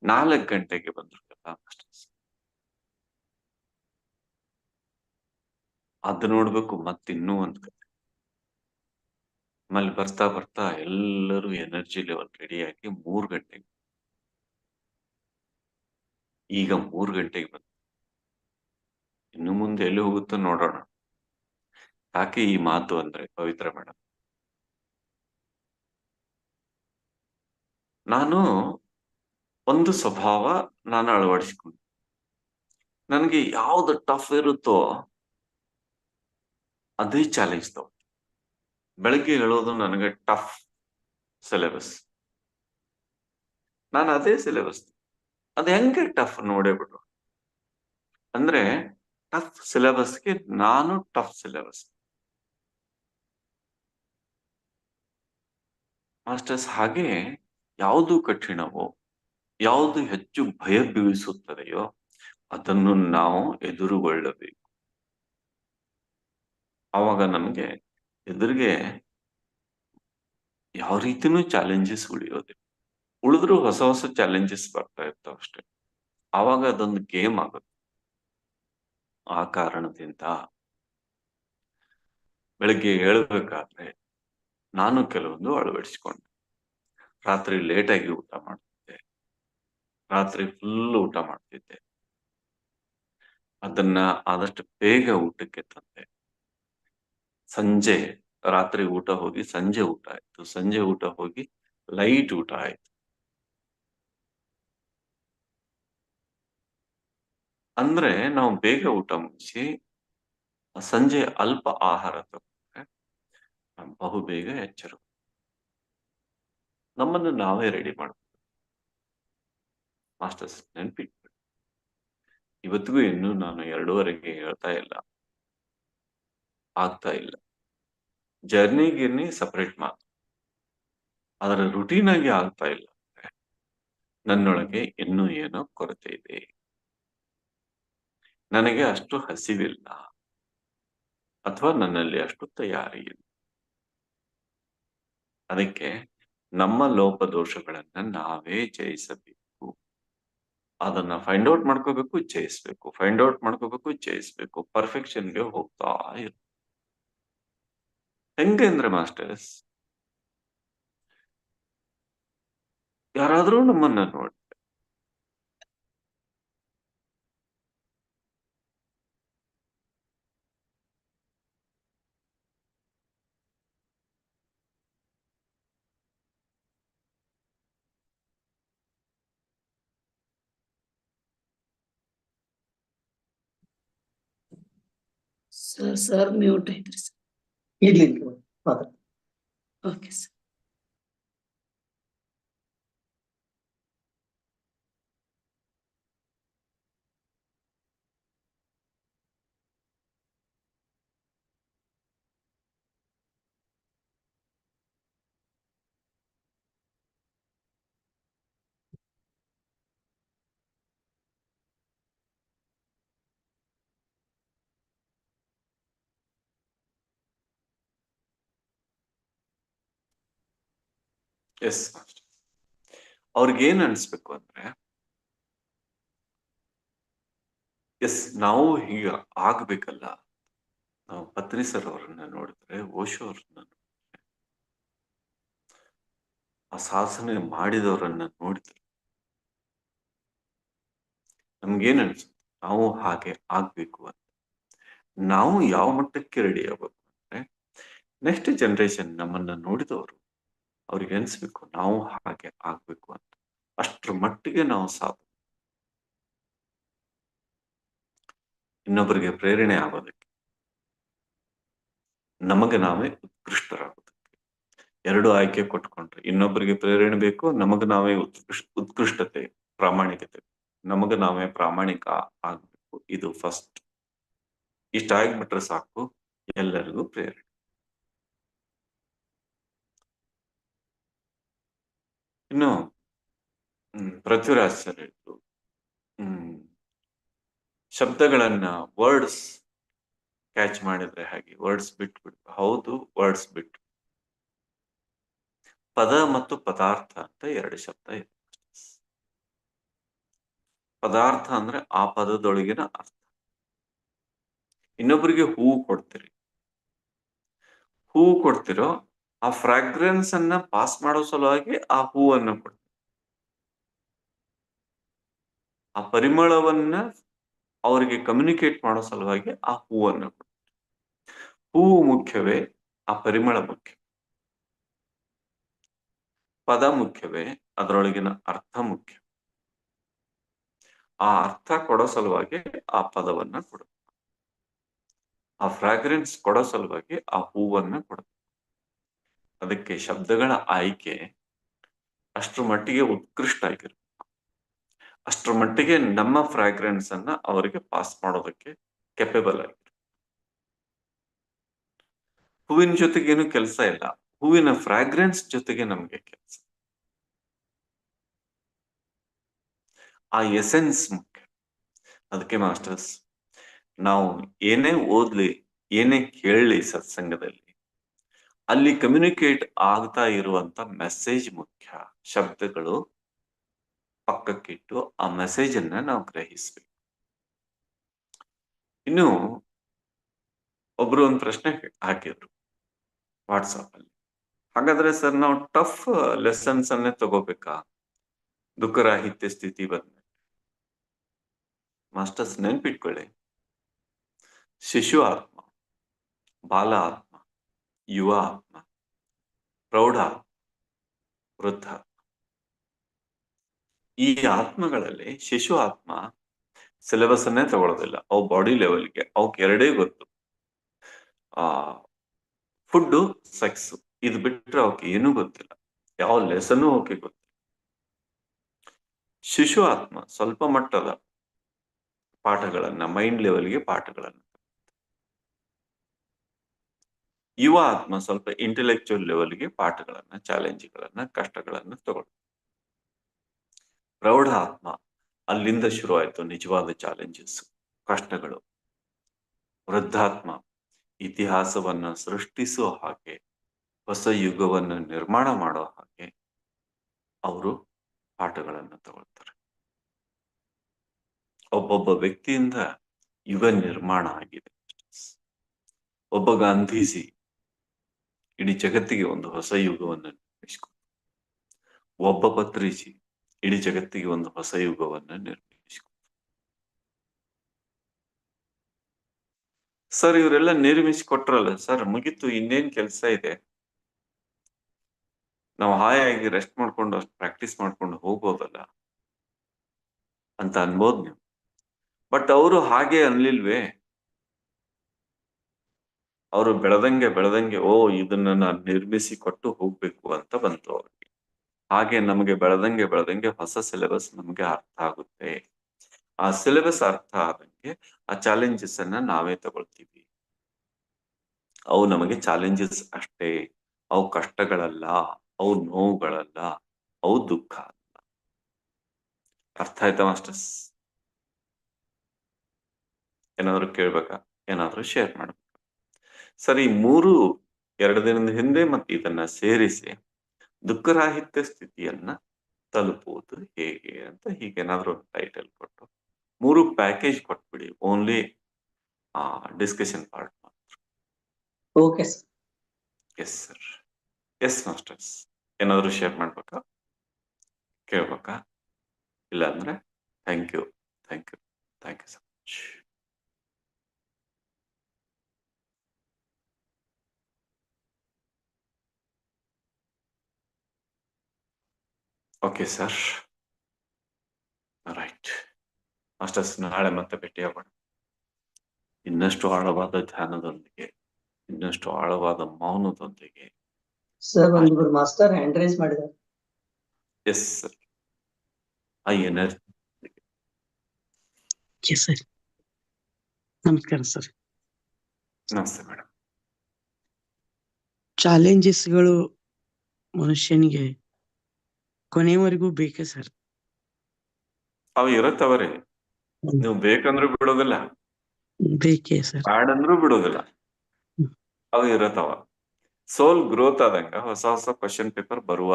4 ಗಂಟೆಗೆ ಬಂದ್ರು ಮಾಸ್ಟರ್ಸ್. ಅದು ನೋಡ್ಬೇಕು ಮತ್ತಿನ್ನೂ ಒಂದ್ ಕತೆ. ಆಮೇಲೆ ಬರ್ತಾ ಬರ್ತಾ ಎಲ್ಲರೂ ಎನರ್ಜಿ ಲೆವೆಲ್ ರೆಡಿಯಾಗಿ 3 ಗಂಟೆಗೆ, ಈಗ 3 ಗಂಟೆಗೆ ಬಂತು. ಇನ್ನು ಮುಂದೆ ಎಲ್ಲಿ ಹೋಗುತ್ತೋ ನೋಡೋಣ. ಯಾಕೆ ಈ ಮಾತು ಅಂದ್ರೆ ಪವಿತ್ರ ಮೇಡಮ್, ನಾನು ಒಂದು ಸ್ವಭಾವ ನಾನು ಅಳವಡಿಸಿಕೊಂಡೆ. ನನಗೆ ಯಾವ್ದು ಟಫ್ ಇರುತ್ತೋ ಅದೇ ಚಾಲೆಂಜ್ ತಗೋ. ಬೆಳಗ್ಗೆ ಹೇಳೋದು ನನಗೆ ಟಫ್ ಸಿಲೆಬಸ್, ನಾನು ಅದೇ ಸಿಲೆಬಸ್. ಅದು ಹೆಂಗೆ ಟಫ್ ನೋಡೇ ಬಿಡು. ಅಂದ್ರೆ ಟಫ್ ಸಿಲೆಬಸ್ಗೆ ನಾನು ಟಫ್ ಸಿಲೆಬಸ್. ಮಾಸ್ಟರ್ಸ್, ಹಾಗೆ ಯಾವುದು ಕಠಿಣವೋ, ಯಾವುದು ಹೆಚ್ಚು ಭಯ ಬೀಳಿಸುತ್ತದೆಯೋ ಅದನ್ನು ನಾವು ಎದುರುಗೊಳ್ಳಬೇಕು. ಆವಾಗ ನಮ್ಗೆ ಎದುರಿಗೆ ಯಾವ ರೀತಿನೂ ಚಾಲೆಂಜಸ್ ಉಳಿಯೋದಿಲ್ಲ. ಉಳಿದ್ರು ಹೊಸ ಹೊಸ ಚಾಲೆಂಜಸ್ ಬರ್ತಾ ಇರ್ತಾವ ಅಷ್ಟೇ. ಆವಾಗ ಅದೊಂದು ಗೇಮ್ ಆಗುತ್ತೆ. ಆ ಕಾರಣದಿಂದ ಬೆಳಗ್ಗೆ ಹೇಳ್ಬೇಕಾದ್ರೆ ನಾನು ಕೆಲವೊಂದು ಅಳವಡಿಸಿಕೊಂಡೆ. ರಾತ್ರಿ ಲೇಟಾಗಿ ಊಟ ಮಾಡ್ತಿದ್ದೆ, ರಾತ್ರಿ ಫುಲ್ ಊಟ ಮಾಡ್ತಿದ್ದೆ. ಅದನ್ನ ಆದಷ್ಟು ಬೇಗ ಊಟಕ್ಕೆ ತಂದೆ. ಸಂಜೆ ರಾತ್ರಿ ಊಟ ಹೋಗಿ ಸಂಜೆ ಊಟ ಆಯ್ತು, ಸಂಜೆ ಊಟ ಹೋಗಿ ಲೈಟ್ ಊಟ ಆಯ್ತು. ಅಂದ್ರೆ ನಾವು ಬೇಗ ಊಟ ಮುಗಿಸಿ ಸಂಜೆ ಅಲ್ಪ ಆಹಾರ ತಗೊಂಡ್ರೆ ಬಹುಬೇಗ ಎಚ್ಚರ. ನಮ್ಮನ್ನು ನಾವೇ ರೆಡಿ ಮಾಡ್ಬೇಕು. ಮಾಸ್ಟರ್ಸ್, ನೆನ್ಪಿಟ್ಬಿಡಿ, ಇವತ್ತಿಗೂ ಇನ್ನೂ ನಾನು 2:30ಗೆ ಹೇಳ್ತಾ ಇಲ್ಲ, ಆಗ್ತಾ ಇಲ್ಲ. ಜರ್ನಿ ಸಪರೇಟ್ ಮಾತು. ಅದರ ರುಟೀನ್ ಆಗಿ ಆಗ್ತಾ ಇಲ್ಲ. ನನ್ನೊಳಗೆ ಇನ್ನೂ ಏನೋ ಕೊರತೆ ಇದೆ. ನನಗೆ ಅಷ್ಟು ಹಸಿವಿಲ್ಲ, ಅಥವಾ ನನ್ನಲ್ಲಿ ಅಷ್ಟು ತಯಾರಿ ಇಲ್ಲ. ಅದಕ್ಕೆ ನಮ್ಮ ಲೋಪದೋಷಗಳನ್ನ ನಾವೇ ಜಯಿಸಬೇಕು. ಅದನ್ನ ಫೈಂಡ್ ಔಟ್ ಮಾಡ್ಕೋಬೇಕು, ಜಯಿಸ್ಬೇಕು. ಫೈಂಡ್ ಔಟ್ ಮಾಡ್ಕೋಬೇಕು, ಜಯಿಸ್ಬೇಕು. ಪರ್ಫೆಕ್ಷನ್ಗೆ ಹೋಗ್ತಾ ಇರು. ಹೆಂಗೆ ಅಂದ್ರೆ ಮಾಸ್ಟರ್ಸ್, ಯಾರಾದ್ರೂ ನಮ್ಮನ್ನ ನೋಡಿ ಸರ್ ಮ್ಯೂಟ್ ಐತ್ರಿ ಸರ್. ಇರ್ಲಿ ಮಾತಾಡ. Okay sir. Yes master. ಅವ್ರಿಗೇನ್ ಅನ್ಸ್ಬೇಕು ಅಂದ್ರೆ, ಎಸ್ ನಾವು ಹೀಗ ಆಗ್ಬೇಕಲ್ಲ. ನಾವು ಪತ್ನಿ ಸರ್ ಅವರನ್ನ ನೋಡಿದ್ರೆ, ಓಶೋ ಅವ್ರನ್ನ ನೋಡಿದ್ರೆ, ಆ ಸಾಧನೆ ಮಾಡಿದವರನ್ನ ನೋಡಿದ್ರೆ ನಮ್ಗೇನ್ ಅನ್ಸುತ್ತೆ, ನಾವು ಹಾಗೆ ಆಗ್ಬೇಕು ಅಂತ. ನಾವು ಯಾವ ಮಟ್ಟಕ್ಕೆ ರೆಡಿ ಆಗ್ಬೇಕು ಅಂದ್ರೆ, ನೆಕ್ಸ್ಟ್ ಜನರೇಷನ್ ನಮ್ಮನ್ನ ನೋಡಿದವರು ಅವ್ರಿಗೆ ಅನ್ಸ್ಬೇಕು ನಾವು ಹಾಗೆ ಆಗ್ಬೇಕು ಅಂತ. ಅಷ್ಟ್ರ ಮಟ್ಟಿಗೆ ನಾವು ಇನ್ನೊಬ್ಬರಿಗೆ ಪ್ರೇರಣೆ ಆಗೋದಕ್ಕೆ, ನಮಗೆ ನಾವೇ ಉತ್ಕೃಷ್ಟರಾಗೋದಕ್ಕೆ. ಎರಡು ಆಯ್ಕೆ ಕೊಟ್ಕೊಂಡ್ರೆ, ಇನ್ನೊಬ್ಬರಿಗೆ ಪ್ರೇರಣೆ ಬೇಕು, ನಮಗೆ ನಾವೇ ಉತ್ಕೃಷ್ಟತೆ, ಪ್ರಾಮಾಣಿಕತೆ, ನಮಗೆ ನಾವೇ ಪ್ರಾಮಾಣಿಕ ಆಗ್ಬೇಕು. ಇದು ಫಸ್ಟ್. ಇಷ್ಟ ಆಗ್ಬಿಟ್ರೆ ಸಾಕು, ಎಲ್ಲರಿಗೂ ಪ್ರೇರಣೆ. ಇನ್ನು ಪೃಥ್ವಿರಾಜ್ ಸರ್ ಹೇಳಿದ್ರು, ಶಬ್ದಗಳನ್ನ ವರ್ಡ್ಸ್ ಕ್ಯಾಚ್ ಮಾಡಿದ್ರೆ ಹಾಗೆ, ವರ್ಡ್ಸ್ ಬಿಟ್ಬಿಟ್ಟು. ಹೌದು, ವರ್ಡ್ಸ್ ಬಿಟ್ಟು. ಪದ ಮತ್ತು ಪದಾರ್ಥ ಅಂತ ಎರಡು ಶಬ್ದ ಇದೆ. ಪದಾರ್ಥ ಅಂದ್ರೆ ಆ ಪದದೊಳಗಿನ ಅರ್ಥ. ಇನ್ನೊಬ್ಬರಿಗೆ ಹೂವು ಕೊಡ್ತೀರಿ, ಹೂವು ಕೊಡ್ತಿರೋ ಆ ಫ್ರಾಗ್ರೆನ್ಸ್ ಅನ್ನ ಪಾಸ್ ಮಾಡೋ ಸಲುವಾಗಿ ಆ ಹೂವನ್ನ ಕೊಡ್ತೀರಿ. ಆ ಪರಿಮಳವನ್ನ ಅವರಿಗೆ ಕಮ್ಯುನಿಕೇಟ್ ಮಾಡೋ ಸಲುವಾಗಿ ಆ ಹೂವನ್ನ ಕೊಡ್ತೀರಿ. ಹೂವು ಮುಖ್ಯವೇ, ಆ ಪರಿಮಳ ಮುಖ್ಯ? ಪದ ಮುಖ್ಯವೇ, ಅದರೊಳಗಿನ ಅರ್ಥ ಮುಖ್ಯ? ಆ ಅರ್ಥ ಕೊಡೋ ಸಲುವಾಗಿ ಆ ಪದವನ್ನ ಕೊಡ, ಆ ಫ್ರಾಗ್ರೆನ್ಸ್ ಕೊಡೋ ಸಲುವಾಗಿ ಆ ಹೂವನ್ನ ಕೊಡ. ಅದಕ್ಕೆ ಶಬ್ದಗಳ ಆಯ್ಕೆ ಅಷ್ಟ್ರ ಮಟ್ಟಿಗೆ ಉತ್ಕೃಷ್ಟ ಆಗಿರುತ್ತೆ. ಅಷ್ಟ್ರ ಮಟ್ಟಿಗೆ ನಮ್ಮ ಫ್ರಾಗ್ರೆನ್ಸ್ ಅನ್ನ ಅವರಿಗೆ ಪಾಸ್ ಮಾಡೋದಕ್ಕೆ ಕೆಪೇಬಲ್ ಆಗಿರುತ್ತೆ. ಹೂವಿನ ಜೊತೆಗೇನು ಕೆಲಸ ಇಲ್ಲ, ಹೂವಿನ ಫ್ರಾಗ್ರೆನ್ಸ್ ಜೊತೆಗೆ ನಮ್ಗೆ ಕೆಲಸ. ಆ ಎಸೆನ್ಸ್ ಮುಖ್ಯ. ಅದಕ್ಕೆ ಮಾಸ್ಟರ್ಸ್, ನಾವು ಏನೇ ಓದ್ಲಿ, ಏನೇ ಕೇಳಲಿ ಸತ್ಸಂಗದಲ್ಲಿ, ಅಲ್ಲಿ ಕಮ್ಯುನಿಕೇಟ್ ಆಗ್ತಾ ಇರುವಂತ ಮೆಸೇಜ್ ಮುಖ್ಯ. ಶಬ್ದಗಳು ಪಕ್ಕಕ್ಕಿಟ್ಟು ಆ ಮೆಸೇಜ್ ಅನ್ನ ನಾವು ಗ್ರಹಿಸ್ಬೇಕು. ಇನ್ನು ಒಬ್ರು ಒಂದು ಪ್ರಶ್ನೆ ಹಾಕಿದ್ರು ವಾಟ್ಸಾಪ್ ಅಲ್ಲಿ, ಹಾಗಾದ್ರೆ ಸರ್ ನಾವು ಟಫ್ ಲೆಸನ್ಸ್ ಅನ್ನೇ ತಗೋಬೇಕಾ ದುಃಖರಾಹಿತ್ಯ ಸ್ಥಿತಿ ಬಂದ್ಮೇಲೆ? ಮಾಸ್ಟರ್ಸ್ ನೆನ್ಪಿಟ್ಕೊಳ್ಳಿ, ಶಿಶು ಆತ್ಮ, ಬಾಲ ಆತ್ಮ, ಯುವ ಆತ್ಮ, ಪ್ರೌಢ ಆತ್ಮ, ವೃದ್ಧ ಆತ್ಮ. ಈ ಆತ್ಮಗಳಲ್ಲಿ ಶಿಶು ಆತ್ಮ ಸಿಲೆಬಸ್ ಅನ್ನೇ ತಗೊಳ್ಳೋದಿಲ್ಲ. ಅವು ಬಾಡಿ ಲೆವೆಲ್ಗೆ ಅವಕ್ಕೆ ಎರಡೇ ಗೊತ್ತು, ಫುಡ್, ಸೆಕ್ಸ್. ಇದು ಬಿಟ್ರೆ ಅವಕ್ಕೆ ಏನೂ ಗೊತ್ತಿಲ್ಲ, ಯಾವ ಲೆಸನ್ ಅವಕ್ಕೆ ಗೊತ್ತಿಲ್ಲ. ಶಿಶು ಆತ್ಮ ಸ್ವಲ್ಪ ಮಟ್ಟದ ಪಾಠಗಳನ್ನ, ಮೈಂಡ್ ಲೆವೆಲ್ಗೆ ಪಾಠಗಳನ್ನ. ಯುವ ಆತ್ಮ ಸ್ವಲ್ಪ ಇಂಟೆಲೆಕ್ಚುಯಲ್ ಲೆವೆಲ್ಗೆ ಪಾಠಗಳನ್ನ, ಚಾಲೆಂಜ್ಗಳನ್ನ, ಕಷ್ಟಗಳನ್ನ ತಗೊಳ್ಳಿ. ಪ್ರೌಢ ಆತ್ಮ ಅಲ್ಲಿಂದ ಶುರು ಆಯ್ತು ನಿಜವಾದ ಚಾಲೆಂಜಸ್, ಕಷ್ಟಗಳು. ವೃದ್ಧಾತ್ಮ ಇತಿಹಾಸವನ್ನ ಸೃಷ್ಟಿಸೋ ಹಾಗೆ, ಹೊಸ ಯುಗವನ್ನು ನಿರ್ಮಾಣ ಮಾಡೋ ಹಾಗೆ ಅವರು ಪಾಠಗಳನ್ನ ತಗೊಳ್ತಾರೆ. ಒಬ್ಬೊಬ್ಬ ವ್ಯಕ್ತಿಯಿಂದ ಯುಗ ನಿರ್ಮಾಣ ಆಗಿದೆ. ಒಬ್ಬ ಗಾಂಧೀಜಿ ಇಡೀ ಜಗತ್ತಿಗೆ ಒಂದು ಹೊಸ ಯುಗವನ್ನು ನಿರ್ಮಿಸಿಕೊಟ್ರು. ಒಬ್ಬ ಪತ್ರಿಜಿ ಇಡೀ ಜಗತ್ತಿಗೆ ಒಂದು ಹೊಸ ಯುಗವನ್ನು ನಿರ್ಮಿಸಿಕೊಟ್ರು. ಸರ್ ಇವರೆಲ್ಲ ನಿರ್ಮಿಸಿಕೊಟ್ರಲ್ಲ ಸರ್, ಮುಗೀತು, ಇನ್ನೇನ್ ಕೆಲಸ ಇದೆ, ನಾವು ಹಾಯಾಗಿ ರೆಸ್ಟ್ ಮಾಡ್ಕೊಂಡು ಅಷ್ಟು ಪ್ರಾಕ್ಟೀಸ್ ಮಾಡ್ಕೊಂಡು ಹೋಗ್ಬೋದಲ್ಲ ಅಂತ ಅನ್ಬೋದು ನೀವು. ಬಟ್ ಅವರು ಹಾಗೆ ಅನ್ಲಿಲ್ವೇ? ಅವರು ಬೆಳೆದಂಗೆ ಓ ಇದನ್ನ ನಾನು ನಿರ್ಮಿಸಿ ಕೊಟ್ಟು ಹೋಗ್ಬೇಕು ಅಂತ ಬಂತು ಅವ್ರಿಗೆ. ಹಾಗೆ ನಮಗೆ ಬೆಳೆದಂಗೆ ಹೊಸ ಸಿಲೆಬಸ್ ನಮಗೆ ಅರ್ಥ ಆಗುತ್ತೆ. ಆ ಸಿಲೆಬಸ್ ಅರ್ಥ ಆದಂಗೆ ಆ ಚಾಲೆಂಜಸ್ ಅನ್ನ ನಾವೇ ತಗೊಳ್ತೀವಿ. ಅವು ನಮಗೆ ಚಾಲೆಂಜಸ್ ಅಷ್ಟೇ, ಅವು ಕಷ್ಟಗಳಲ್ಲ, ಅವು ನೋವುಗಳಲ್ಲ, ಅವು ದುಃಖ ಅಲ್ಲ. ಅರ್ಥ ಆಯ್ತಾ ಮಾಸ್ಟರ್ಸ್? ಏನಾದ್ರು ಕೇಳ್ಬೇಕಾ? ಏನಾದ್ರು ಶೇರ್ ಮಾಡ್ಬೇಕಾ? ಸರಿ, 2 ದಿನದ ಹಿಂದೆ ಮತ್ತೆ ಇದನ್ನ ಸೇರಿಸಿ ದುಃಖರಾಹಿತ್ಯ ಸ್ಥಿತಿಯನ್ನ ತಲುಪುವುದು ಹೇಗೆ ಅಂತ ಹೀಗೇನಾದ್ರೂ ಒಂದು ಟೈಟಲ್ ಕೊಟ್ಟು 3 ಪ್ಯಾಕೇಜ್ ಕೊಟ್ಬಿಡಿ. ಓನ್ಲಿ ಡಿಸ್ಕಷನ್ ಪಾರ್ಟ್ ಮಾತ್ರ. Okay sir. Yes sir. Yes masters, ಏನಾದ್ರು ಶೇರ್ ಮಾಡ್ಬೇಕಾ, ಕೇಳ್ಬೇಕಾ? ಇಲ್ಲ ಅಂದ್ರೆ thank you so much. Okay sir, right masters, ನಾಳೆ ಮತ್ತೆ ಭೇಟಿಯಾಗೋಣ. ಇನ್ನಷ್ಟು ಆಳವಾದ ಧ್ಯಾನದೊಂದಿಗೆ, ಇನ್ನಷ್ಟು ಆಳವಾದ ಮೌನದೊಂದಿಗೆ. ಸರ್ ಒಂದಿಬ್ರು ಮಾಸ್ಟರ್ ಹ್ಯಾಂಡ್ ರೈಸ್ ಮಾಡಿದ್ದಾರೆ. ಎಸ್ ಸರ್, ಆ ಎನರ್ಜಿ. ಸರ್ ನಮಸ್ಕಾರ ಸರ್. ನಮಸ್ತೆ ಮೇಡಮ್. ಚಾಲೆಂಜಸ್ಗಳು ಮನುಷ್ಯನಿಗೆ ಕೊನೆಯವರೆಗೂ ಬೇಕೇ ಸರ್. ಅವು ಇರತ್ತವರೇ, ನೀವು ಬೇಕಂದ್ರೂ ಬಿಡೋದಿಲ್ಲ, ಬೇಕೇ ಸರ್. ಬ್ಯಾಡ್ ಅಂದ್ರೂ ಬಿಡೋದಿಲ್ಲ. ಹ್ಮ್. ಅವು ಇರತ್ತವ. ಸೋಲ್ ಗ್ರೋತ್ ಆದಂಗ ಹೊಸ ಹೊಸ ಕ್ವಶನ್ ಪೇಪರ್ ಬರುವ,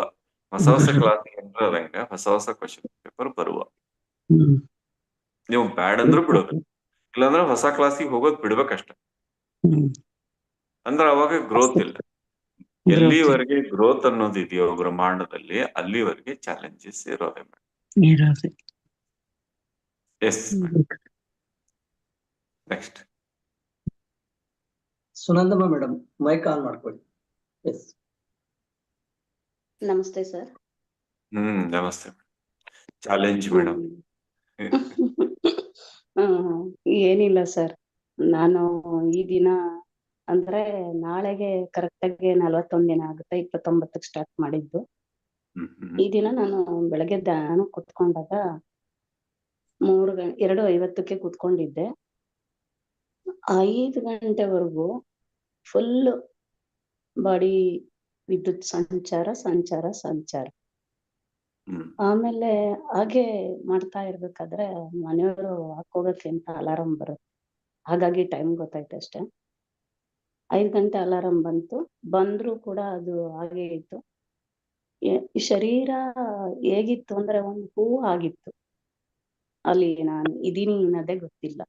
ಹೊಸ ಹೊಸ ಕ್ಲಾಸ್ ಎಂಟರ್ ಆದಂಗ ಹೊಸ ಹೊಸ ಕ್ವಶನ್ ಪೇಪರ್ ಬರುವ. ಹ್ಮ್. ನೀವು ಬ್ಯಾಡ್ ಅಂದ್ರೂ ಬಿಡೋದಿಲ್ಲ, ಇಲ್ಲಾಂದ್ರೆ ಹೊಸ ಕ್ಲಾಸಿಗೆ ಹೋಗೋದ್ ಬಿಡ್ಬೇಕಷ್ಟ. ಹ್ಮ್. ಅಂದ್ರೆ ಅವಾಗ ಗ್ರೋತ್ ಇಲ್ಲ. ಎಲ್ಲಿವರೆಗೆ ಗ್ರೋತ್ ಅನ್ನೋದು ಇದೆಯೋ ಬ್ರಹ್ಮಾಂಡದಲ್ಲಿ, ಅಲ್ಲಿವರೆಗೆ ಚಾಲೆಂಜಸ್ ಇರೋದೇ madam. S next Sunandamma madam, mic on ಮಾಡ್ಕೊಳ್ಳಿ. ಎಸ್. ನಮಸ್ತೆ ಸರ್. ನಮಸ್ತೆ. Challenge madam. ಏನಿಲ್ಲ ಸರ್, ನಾನು ಈ ದಿನ ಅಂದ್ರೆ ನಾಳೆಗೆ ಕರೆಕ್ಟ್ ಆಗಿ 41 ದಿನ ಆಗುತ್ತೆ. 29ಕ್ಕೆ ಸ್ಟಾರ್ಟ್ ಮಾಡಿದ್ದು. ಈ ದಿನ ನಾನು ಬೆಳಗ್ಗೆ ಧ್ಯಾನ ಕುತ್ಕೊಂಡಾಗ 2:50ಕ್ಕೆ ಕುತ್ಕೊಂಡಿದ್ದೆ. 5 ಗಂಟೆವರೆಗೂ ಫುಲ್ ಬಾಡಿ ವಿದ್ಯುತ್ ಸಂಚಾರ. ಆಮೇಲೆ ಹಾಗೆ ಮಾಡ್ತಾ ಇರ್ಬೇಕಾದ್ರೆ ಮನೆಯವರು ಹಾಕೋಗಕ್ಕೆ ಅಂತ ಅಲಾರಾಮ್ ಬರುತ್ತೆ. ಹಾಗಾಗಿ ಟೈಮ್ ಗೊತ್ತಾಯ್ತು ಅಷ್ಟೇ. 5 ಗಂಟೆ ಅಲಾರಾಮ್ ಬಂದ್ರು ಕೂಡ ಅದು ಹಾಗೆ ಇತ್ತು. ಈ ಶರೀರ ಹೇಗಿತ್ತು ಅಂದ್ರೆ ಒಂದು ಹೂ ಆಗಿತ್ತು. ಅಲ್ಲಿ ನಾನು ಇದೀನಿ ಅನ್ನೋದೇ ಗೊತ್ತಿಲ್ಲ.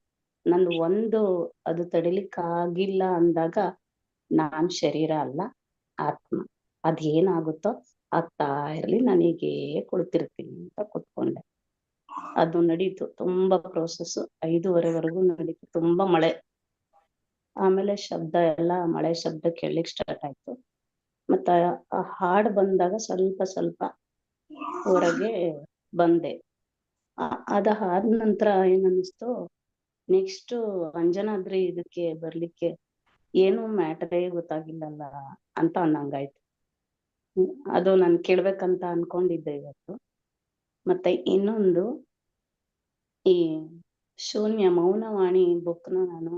ನಂದು ಅದು ತಡಿಲಿಕ್ಕಾಗಿಲ್ಲ ಅಂದಾಗ ನಾನ್ ಶರೀರ ಅಲ್ಲ, ಆತ್ಮ. ಅದೇನಾಗುತ್ತೋ ಆಗ್ತಾ ಇರ್ಲಿ, ನಾನೀಗೇ ಕುಳಿತಿರ್ತೀನಿ ಅಂತ ಕುತ್ಕೊಂಡೆ. ಅದು ನಡೀತು, ತುಂಬಾ ಪ್ರೋಸೆಸ್. 5:30ವರೆಗೂ ನಡೀತು. ತುಂಬಾ ಮಳೆ, ಆಮೇಲೆ ಮಳೆ ಶಬ್ದ ಕೇಳಲಿಕ್ಕೆ ಸ್ಟಾರ್ಟ್ ಆಯ್ತು. ಮತ್ತ ಆ ಹಾಡು ಬಂದಾಗ ಸ್ವಲ್ಪ ಹೊರಗೆ ಬಂದೆ. ಅದ ಆದ ನಂತರ ಏನನ್ನಿಸ್ತು, ನೆಕ್ಸ್ಟ್ ಅಂಜನಾದ್ರಿ ಇದಕ್ಕೆ ಬರ್ಲಿಕ್ಕೆ ಏನು ಮ್ಯಾಟರೇ ಗೊತ್ತಾಗಿಲ್ಲಲ್ಲ ಅಂತ ಅನ್ನಂಗಾಯ್ತು. ಅದು ನಾನು ಕೇಳ್ಬೇಕಂತ ಅನ್ಕೊಂಡಿದ್ದೆ ಇವತ್ತು. ಮತ್ತೆ ಇನ್ನೊಂದು, ಈ ಶೂನ್ಯ ಮೌನವಾಣಿ ಬುಕ್ನ ನಾನು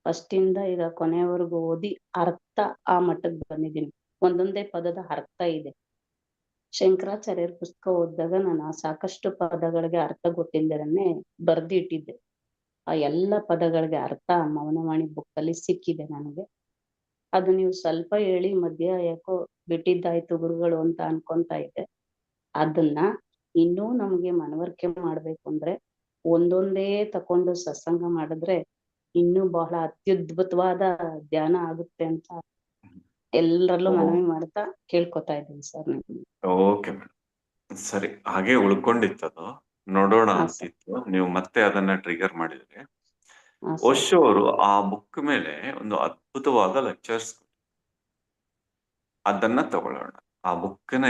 ಫಸ್ಟ್ ಇಂದ ಈಗ ಕೊನೆಯವರೆಗೂ ಓದಿ ಅರ್ಥ ಆ ಮಟ್ಟಕ್ಕೆ ಬಂದಿದ್ದೀನಿ. ಒಂದೊಂದೇ ಪದದ ಅರ್ಥ ಇದೆ. ಶಂಕರಾಚಾರ್ಯರ ಪುಸ್ತಕ ಓದಿದಾಗ ನಾನು ಆ ಸಾಕಷ್ಟು ಪದಗಳಿಗೆ ಅರ್ಥ ಗೊತ್ತಿಲ್ಲದನ್ನೇ ಬರ್ದಿಟ್ಟಿದ್ದೆ. ಆ ಎಲ್ಲ ಪದಗಳಿಗೆ ಅರ್ಥ ಮೌನವಾಣಿ ಬುಕ್ ಅಲ್ಲಿ ಸಿಕ್ಕಿದೆ ನನಗೆ. ಅದು ನೀವು ಸ್ವಲ್ಪ ಹೇಳಿ ಮಧ್ಯ ಯಾಕೋ ಬಿಟ್ಟಿದ್ದಾಯ್ತು ಗುರುಗಳು ಅಂತ ಅನ್ಕೊಂತಾ ಇದ್ದೆ. ಅದನ್ನ ಇನ್ನೂ ನಮ್ಗೆ ಮನವರಿಕೆ ಮಾಡ್ಬೇಕು ಅಂದ್ರೆ ಒಂದೊಂದೇ ತಕೊಂಡು ಸತ್ಸಂಗ ಮಾಡಿದ್ರೆ ಇನ್ನೂ ಬಹಳ ಅತ್ಯದ್ಭುತವಾದ ಧ್ಯಾನ ಆಗುತ್ತೆ ಅಂತ ಎಲ್ಲರಲ್ಲೂ ಮನವಿ ಮಾಡ್ತಾ ಕೇಳ್ಕೊತಾ ಇದ್ದೀನಿ ಸರ್. ಓಕೆ ಮೇಡಮ್, ಸರಿ. ಹಾಗೆ ಉಳ್ಕೊಂಡಿತ್ತದು, ನೋಡೋಣ ಅಂತಿತ್ತು. ನೀವು ಮತ್ತೆ ಅದನ್ನ ಟ್ರಿಗರ್ ಮಾಡಿದ್ರೆ, ಓಶೋ ಅವರು ಆ ಬುಕ್ ಮೇಲೆ ಒಂದು ಅದ್ಭುತವಾದ ಲೆಕ್ಚರ್ಸ್, ಅದನ್ನ ತಗೊಳ್ಳೋಣ. ಆ ಬುಕ್ನ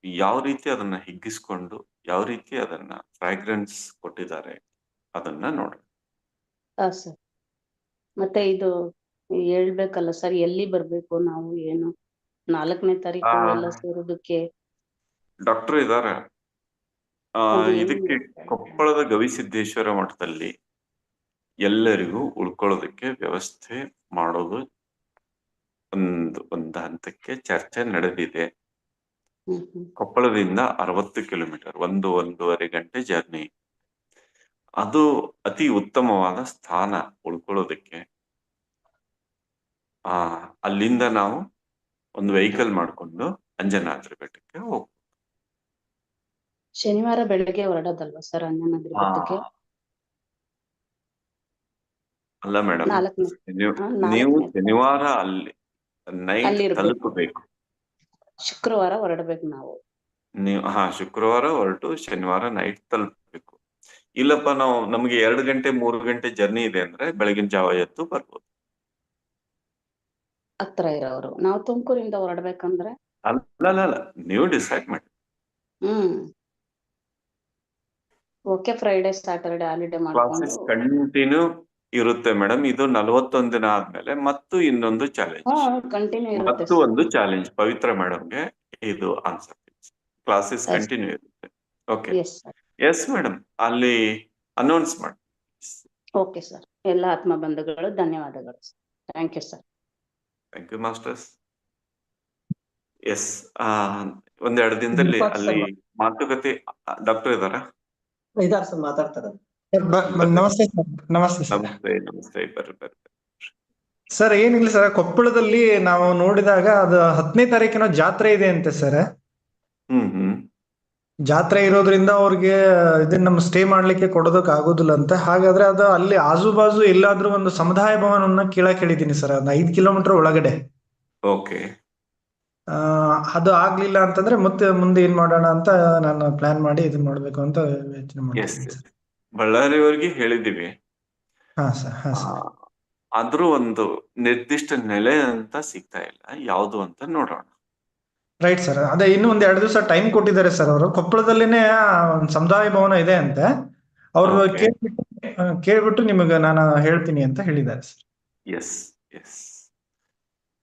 ಯಾವ ರೀತಿ ಅದನ್ನ ಹಿಗ್ಗಿಸ್ಕೊಂಡು ಯಾವ ರೀತಿ ಅದನ್ನ ಫ್ರಾಗ್ರೆನ್ಸ್ ಕೊಟ್ಟಿದ್ದಾರೆ ಅದನ್ನ ನೋಡೋಣ. ಸರ್, ಮತ್ತೆ ಇದು ಹೇಳ್ಬೇಕಲ್ಲ ಸರ್, ಎಲ್ಲಿ ಬರ್ಬೇಕು ನಾವು, ಏನು 4ನೇ ತಾರೀಕು ಎಲ್ಲ ಸೇರೋದಕ್ಕೆ? ಡಾಕ್ಟರ್ ಇದಾರೆ. ಇದಕ್ಕೆ ಕೊಪ್ಪಳದ ಗವಿಸಿದ್ದೇಶ್ವರ ಮಠದಲ್ಲಿ ಎಲ್ಲರಿಗೂ ಉಳ್ಕೊಳ್ಳೋದಕ್ಕೆ ವ್ಯವಸ್ಥೆ ಮಾಡೋದು ಒಂದು ಹಂತಕ್ಕೆ ಚರ್ಚೆ ನಡೆದಿದೆ. ಕೊಪ್ಪಳದಿಂದ 60 ಕಿಲೋಮೀಟರ್, 1.5 ಗಂಟೆ ಜರ್ನಿ. ಅದು ಅತಿ ಉತ್ತಮವಾದ ಸ್ಥಾನ ಉಳ್ಕೊಳ್ಳೋದಕ್ಕೆ. ಅಲ್ಲಿಂದ ನಾವು ಒಂದು ವೆಹಿಕಲ್ ಮಾಡ್ಕೊಂಡು ಅಂಜನಾದ್ರಿ ಬೆಟ್ಟಕ್ಕೆ ಹೋಗ್ಬೋದು. ಶನಿವಾರ ಬೆಳಗ್ಗೆ ಹೊರಡೋದಲ್ವಾ ಸರ್ ಅಂಜನಾದ್ರಿ ಆ, ಬೆಟ್ಟಕ್ಕೆ? ಅಲ್ಲ ಮೇಡಮ್, 4ನೇ ನೀವು 4ನೇ ಶನಿವಾರ ಅಲ್ಲಿ ನೈಟ್ ಅಲ್ಲಿರ್ಬೇಕು. ತಲುಪಬೇಕು. ಶುಕ್ರವಾರ ಹೊರಡ್ಬೇಕು ನಾವು. ನೀವು ಶುಕ್ರವಾರ ಹೊರಟು ಶನಿವಾರ ನೈಟ್ ತಲುಪಬೇಕು. ಇಲ್ಲಪ್ಪ ನಮ್ಗೆ 2 ಗಂಟೆ 3 ಗಂಟೆ ಜರ್ನಿ ಇದೆ ಅಂದ್ರೆ ಬೆಳಗಿನ ಜಾವ ಎದ್ದು ಬರ್ಬೋದು. ಹತ್ರ ಇರೋರು. ನಾವು ತುಮಕೂರಿಂದ ಹೊರಡ್ಬೇಕಂದ್ರೆ ಅಲ್ಲ ನೀವು ಡಿಸೈಡ್ ಮಾಡಿ. ಓಕೆ, ಫ್ರೈಡೆ ಸ್ಯಾಟರ್ಡೆ ಹಾಲಿಡೇ ಮಾಡ್ಕೊಂಡು ಕ್ಲಾಸಸ್ ಕಂಟಿನ್ಯೂ ಇರುತ್ತೆ ಮೇಡಮ್. ಇದು 41 ದಿನ ಆದ್ಮೇಲೆ ಮತ್ತು ಇನ್ನೊಂದು ಚಾಲೆಂಜ್, ಕಂಟಿನ್ಯೂ ಇರುತ್ತೆ ಮತ್ತು ಒಂದು ಚಾಲೆಂಜ್ ಪವಿತ್ರ ಮೇಡಮ್ಗೆ ಇದು ಆನ್ಸರ್. ಕ್ಲಾಸಸ್ ಕಂಟಿನ್ಯೂ ಇರುತ್ತೆ. Okay, yes sir. Yes madam, ಅಲ್ಲಿ ಅನೌನ್ಸ್ ಮಾಡಿ. Okay sir. ಎಲ್ಲ ಆತ್ಮ ಬಂಧುಗಳು ಧನ್ಯವಾದಗಳು. Thank you sir. Thank you masters. S, 1-2 ದಿನದಲ್ಲಿ ಅಲ್ಲಿ ಮಾತುಕತೆ. ಡಾಕ್ಟರ್ ಇದಾರಾ? ಇದಾರೆ ಸರ್, ಮಾತಾಡ್ತಾರೆ. ನಮಸ್ತೆ ಸರ್. ನಮಸ್ತೆ ಸರ್. ನಮಸ್ತೆ. ಬರ್ರಿ. ಸರ್ ಏನಿಲ್ಲ ಸರ್, ಕೊಪ್ಪಳದಲ್ಲಿ ನಾವು ನೋಡಿದಾಗ ಅದು 10ನೇ ತಾರೀಕಿನ ಜಾತ್ರೆ ಇದೆ ಅಂತೆ ಸರ್. ಜಾತ್ರೆ ಇರೋದ್ರಿಂದ ಅವ್ರಿಗೆ ಇದನ್ನ ಸ್ಟೇ ಮಾಡ್ಲಿಕ್ಕೆ ಕೊಡೋದಕ್ ಆಗೋದಿಲ್ಲ ಅಂತ. ಹಾಗಾದ್ರೆ ಅದು ಅಲ್ಲಿ ಆಜು ಬಾಜು ಎಲ್ಲಾದ್ರೂ ಒಂದು ಸಮುದಾಯ ಭವನವನ್ನ ಕೇಳಕ್ ಹೇಳಿದೀನಿ ಸರ್, ಅದು 5 ಕಿಲೋಮೀಟರ್ ಒಳಗಡೆ. ಓಕೆ, ಅದು ಆಗ್ಲಿಲ್ಲ ಅಂತಂದ್ರೆ ಮತ್ತೆ ಮುಂದೆ ಏನ್ ಮಾಡೋಣ ಅಂತ ನಾನು ಪ್ಲಾನ್ ಮಾಡಿ ಇದನ್ನ ಮಾಡ್ಬೇಕು ಅಂತ ಯೋಚನೆ ಮಾಡ್ತೀನಿ ಸರ್. ಬಳ್ಳಾರಿಯವರಿಗೆ ಹೇಳಿದೀವಿ. ಹಾ ಸರ್. ಹಾ ಸರ್. ಆದ್ರೂ ಒಂದು ನಿರ್ದಿಷ್ಟ ನೆಲೆ ಅಂತ ಸಿಗ್ತಾ ಇಲ್ಲ, ಯಾವುದು ಅಂತ ನೋಡೋಣ. Right sir. ಅದೇ ಇನ್ನೂ 1-2 ದಿವಸ ಟೈಮ್ ಕೊಟ್ಟಿದ್ದಾರೆ ಸರ್ ಅವರು. ಕೊಪ್ಪಳದಲ್ಲಿನೇ ಒಂದು ಸಮುದಾಯ ಭವನ ಇದೆ ಅಂತೆ. ಅವ್ರು ಕೇಳ್ಬಿಟ್ಟು ನಿಮಗೆ ನಾನು ಹೇಳ್ತೀನಿ ಅಂತ ಹೇಳಿದ್ದಾರೆ ಸರ್.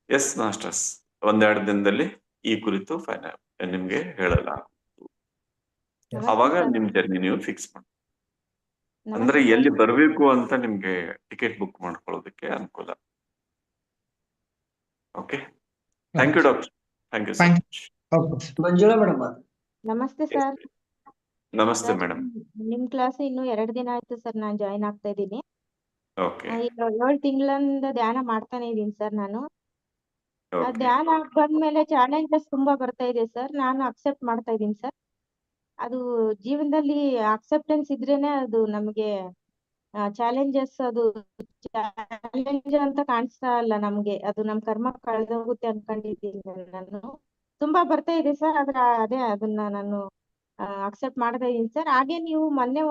ಎಸ್ ಮಾಸ್ಟರ್ಸ್, 1-2 ದಿನದಲ್ಲಿ ಈ ಕುರಿತು ನಿಮ್ಗೆ ಹೇಳಲ್ಲ. ಅವಾಗ ನಿಮ್ ಜರ್ನಿ ನೀವು ಫಿಕ್ಸ್ ಮಾಡಿ, ಅಂದ್ರೆ ಎಲ್ಲಿ ಬರ್ಬೇಕು ಅಂತ ನಿಮ್ಗೆ ಟಿಕೆಟ್ ಬುಕ್ ಮಾಡ್ಕೊಳ್ಳೋದಕ್ಕೆ ಅನುಕೂಲ. Okay, thank you doctor. Thank you so much. Manjula madam. ನಮಸ್ತೆ ಸರ್. ನಮಸ್ತೆ ಮೇಡಮ್. ನಿಮ್ ಕ್ಲಾಸ್ ಇನ್ನು 2 ದಿನ ಆಯ್ತು ಸರ್, ನಾನ್ ಜಾಯಿನ್ ಆಗ್ತಾ ಇದ್ದೀನಿ. ಓಕೆ, ಈಗ 7 ತಿಂಗಳಿಂದ ಧ್ಯಾನ ಮಾಡ್ತಾನೆ ಇದೀನಿ ಸರ್ ನಾನು. ಆ ಓಕೆ, ಧ್ಯಾನ ಬಂದ್ಮೇಲೆ ಚಾಲೆಂಜಸ್ ತುಂಬಾ ಬರ್ತಾ ಇದೆ ಸರ್. ನಾನು ಅಕ್ಸೆಪ್ಟ್ ಮಾಡ್ತಾ ಇದ್ದೀನಿ ಸರ್. ಅದು ಜೀವನದಲ್ಲಿ ಅಕ್ಸೆಪ್ಟೆನ್ಸ್ ಇದ್ರೇನೆ ಅದು ನಮಗೆ ಚಾಲೆಂಜಸ್, ಅದು ಚಾಲೆಂಜ್ ಅಂತ ಕಾಣಿಸ್ತಾ ಇಲ್ಲ ನಮ್ಗೆ. ಅದು ನಮ್ ಕರ್ಮ ಕಳೆದೋಗುತ್ತೆ ಅನ್ಕೊಂಡಿದ್ದೀನಿ ನಾನು. ತುಂಬಾ ಬರ್ತಾ ಇದೆ ಸರ್, ಅದೇ ಅದನ್ನ ನಾನು ಅಕ್ಸೆಪ್ಟ್ ಮಾಡ್ತಾ ಇದೀನಿ ಸರ್. ಹಾಗೆ ನೀವು ಮೊನ್ನೆ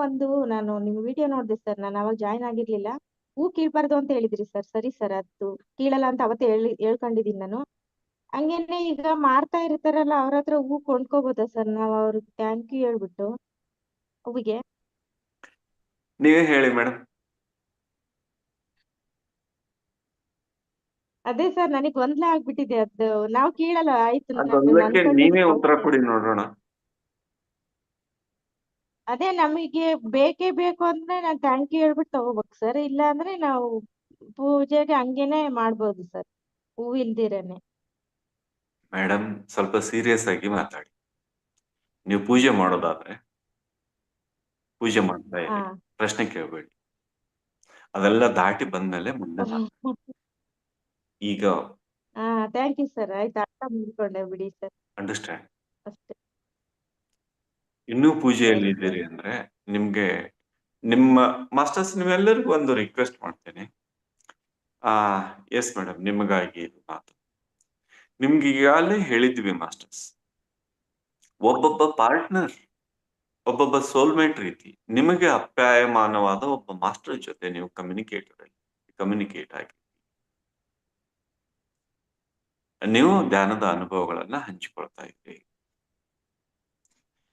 ನಾನು ನಿಮ್ ವಿಡಿಯೋ ನೋಡಿದೆ ಸರ್, ನಾನು ಅವಾಗ ಜಾಯಿನ್ ಆಗಿರ್ಲಿಲ್ಲ. ಹೂ ಕೀಳ್ಬಾರ್ದು ಅಂತ ಹೇಳಿದ್ರಿ ಸರ್. ಸರಿ ಸರ್, ಅದು ಕೀಳಲ್ಲ ಅಂತ ಅವತ್ತೇ ಹೇಳ್ಕೊಂಡಿದೀನಿ ನಾನು. ಹಂಗೇನೆ ಈಗ ಮಾರ್ತಾ ಇರ್ತಾರಲ್ಲ ಅವ್ರ ಹತ್ರ ಹೂ ಕೊಂಡ್ಕೋಬೋದಾ ಸರ್ ನಾವು? ಅವ್ರಿಗೆ ಥ್ಯಾಂಕ್ ಯು ಹೇಳ್ಬಿಟ್ಟು ಹೂವಿಗೆ. ನೀವೇ ಹೇಳಿ ಮೇಡಮ್. ಅದೇ ಸರ್, ನನಗ್ ಗೊಂದಲ ಆಗ್ಬಿಟ್ಟಿದೆ. ಅದು ನಾವು ಕೀಳಲ್ಲ ಆಯ್ತು, ನೀವೇ ಉತ್ತರ ಕೊಡಿ ನೋಡೋಣ. ಅದೇ ನಮಗೆ ಬೇಕೇ ಬೇಕು ಅಂದ್ರೆ ನಾನು ಥ್ಯಾಂಕ್ ಯು ಹೇಳ್ಬಿಟ್ಟು ತಗೋಬೇಕು ಸರ್. ಇಲ್ಲ ಅಂದ್ರೆ ನಾವು ಪೂಜೆಗೆ ಹಂಗೇನೆ ಮಾಡ್ಬೋದು ಸರ್, ಹೂ ಇಲ್ದಿರನೆ. ಮೇಡಮ್, ಸ್ವಲ್ಪ ಸೀರಿಯಸ್ ಆಗಿ ಮಾತಾಡಿ. ನೀವು ಪೂಜೆ ಮಾಡೋದಾದ್ರೆ ಪೂಜೆ ಮಾಡ್ತಾ ಇರಿ, ಪ್ರಶ್ನೆ ಕೇಳಬೇಡಿ. ಅದೆಲ್ಲ ದಾಟಿ ಬಂದ್ಮೇಲೆ ಮುಂದೆ ಈಗ ಥ್ಯಾಂಕ್ ಯು ಸರ್. ಆಯ್ತು, ಅರ್ಥ ಮಾಡ್ಕೊಂಡೆ ಬಿಡಿ ಸರ್. ಅಂಡರ್ಸ್ಟ್ಯಾಂಡ್. ಅಷ್ಟೇ. ಇನ್ನೂ ಪೂಜೆಯಲ್ಲಿ ಇದ್ದೀರಿ ಅಂದ್ರೆ ನಿಮ್ಗೆ ನಿಮ್ಮ ಮಾಸ್ಟರ್ಸ್ ನೀವೆಲ್ಲರಿಗೂ ಒಂದು ರಿಕ್ವೆಸ್ಟ್ ಮಾಡ್ತೇನೆ. ಎಸ್ ಮೇಡಮ್, ನಿಮಗಾಗಿ ಇದು ಮಾತು. ನಿಮ್ಗೆ ಈಗಾಗಲೇ ಹೇಳಿದ್ವಿ ಮಾಸ್ಟರ್ಸ್, ಒಬ್ಬೊಬ್ಬ ಪಾರ್ಟ್ನರ್, ಒಬ್ಬೊಬ್ಬ ಸೋಲ್ಮೇಟ್ ರೀತಿ ನಿಮಗೆ ಅಪ್ಯಾಯಮಾನವಾದ ಒಬ್ಬ ಮಾಸ್ಟರ್ ಜೊತೆ ನೀವು ಕಮ್ಯುನಿಕೇಟ್ ಆಗಿ ನೀವು ಧ್ಯಾನದ ಅನುಭವಗಳನ್ನ ಹಂಚಿಕೊಳ್ತಾ ಇದ್ರಿ.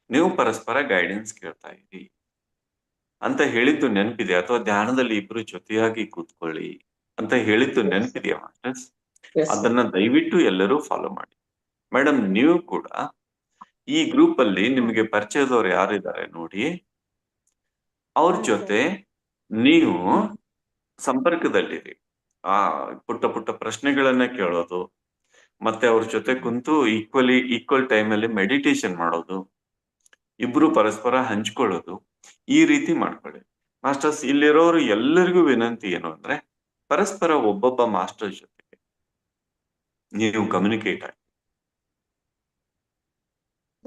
ನೀವು ಪರಸ್ಪರ ಗೈಡೆನ್ಸ್ ಕೇಳ್ತಾ ಇದ್ರಿ ಅಂತ ಹೇಳಿದ್ದು ನೆನಪಿದೆ? ಅಥವಾ ಧ್ಯಾನದಲ್ಲಿ ಇಬ್ರು ಜೊತೆಯಾಗಿ ಕೂತ್ಕೊಳ್ಳಿ ಅಂತ ಹೇಳಿದ್ದು ನೆನಪಿದೆಯಾ ಮಾಸ್ಟರ್ಸ್? ಅದನ್ನ ದಯವಿಟ್ಟು ಎಲ್ಲರೂ ಫಾಲೋ ಮಾಡಿ. ಮೇಡಮ್, ನೀವು ಕೂಡ ಈ ಗ್ರೂಪ್ ಅಲ್ಲಿ ನಿಮಗೆ ಪರಿಚಯದವ್ರು ಯಾರಿದ್ದಾರೆ ನೋಡಿ, ಅವ್ರ ಜೊತೆ ನೀವು ಸಂಪರ್ಕದಲ್ಲಿರಿ. ಪುಟ್ಟ ಪ್ರಶ್ನೆಗಳನ್ನ ಕೇಳೋದು, ಮತ್ತೆ ಅವ್ರ ಜೊತೆ ಕುಂತು ಈಕ್ವಲ್ ಟೈಮ್ ಅಲ್ಲಿ ಮೆಡಿಟೇಷನ್ ಮಾಡೋದು, ಇಬ್ರು ಪರಸ್ಪರ ಹಂಚ್ಕೊಳ್ಳೋದು, ಈ ರೀತಿ ಮಾಡ್ಕೊಳ್ಳಿ ಮಾಸ್ಟರ್ಸ್. ಇಲ್ಲಿರೋರು ಎಲ್ಲರಿಗೂ ವಿನಂತಿ ಏನು ಅಂದ್ರೆ, ಪರಸ್ಪರ ಒಬ್ಬೊಬ್ಬ ಮಾಸ್ಟರ್ ಜೊತೆಗೆ ನೀವು ಕಮ್ಯುನಿಕೇಟ್ ಆಗಿ.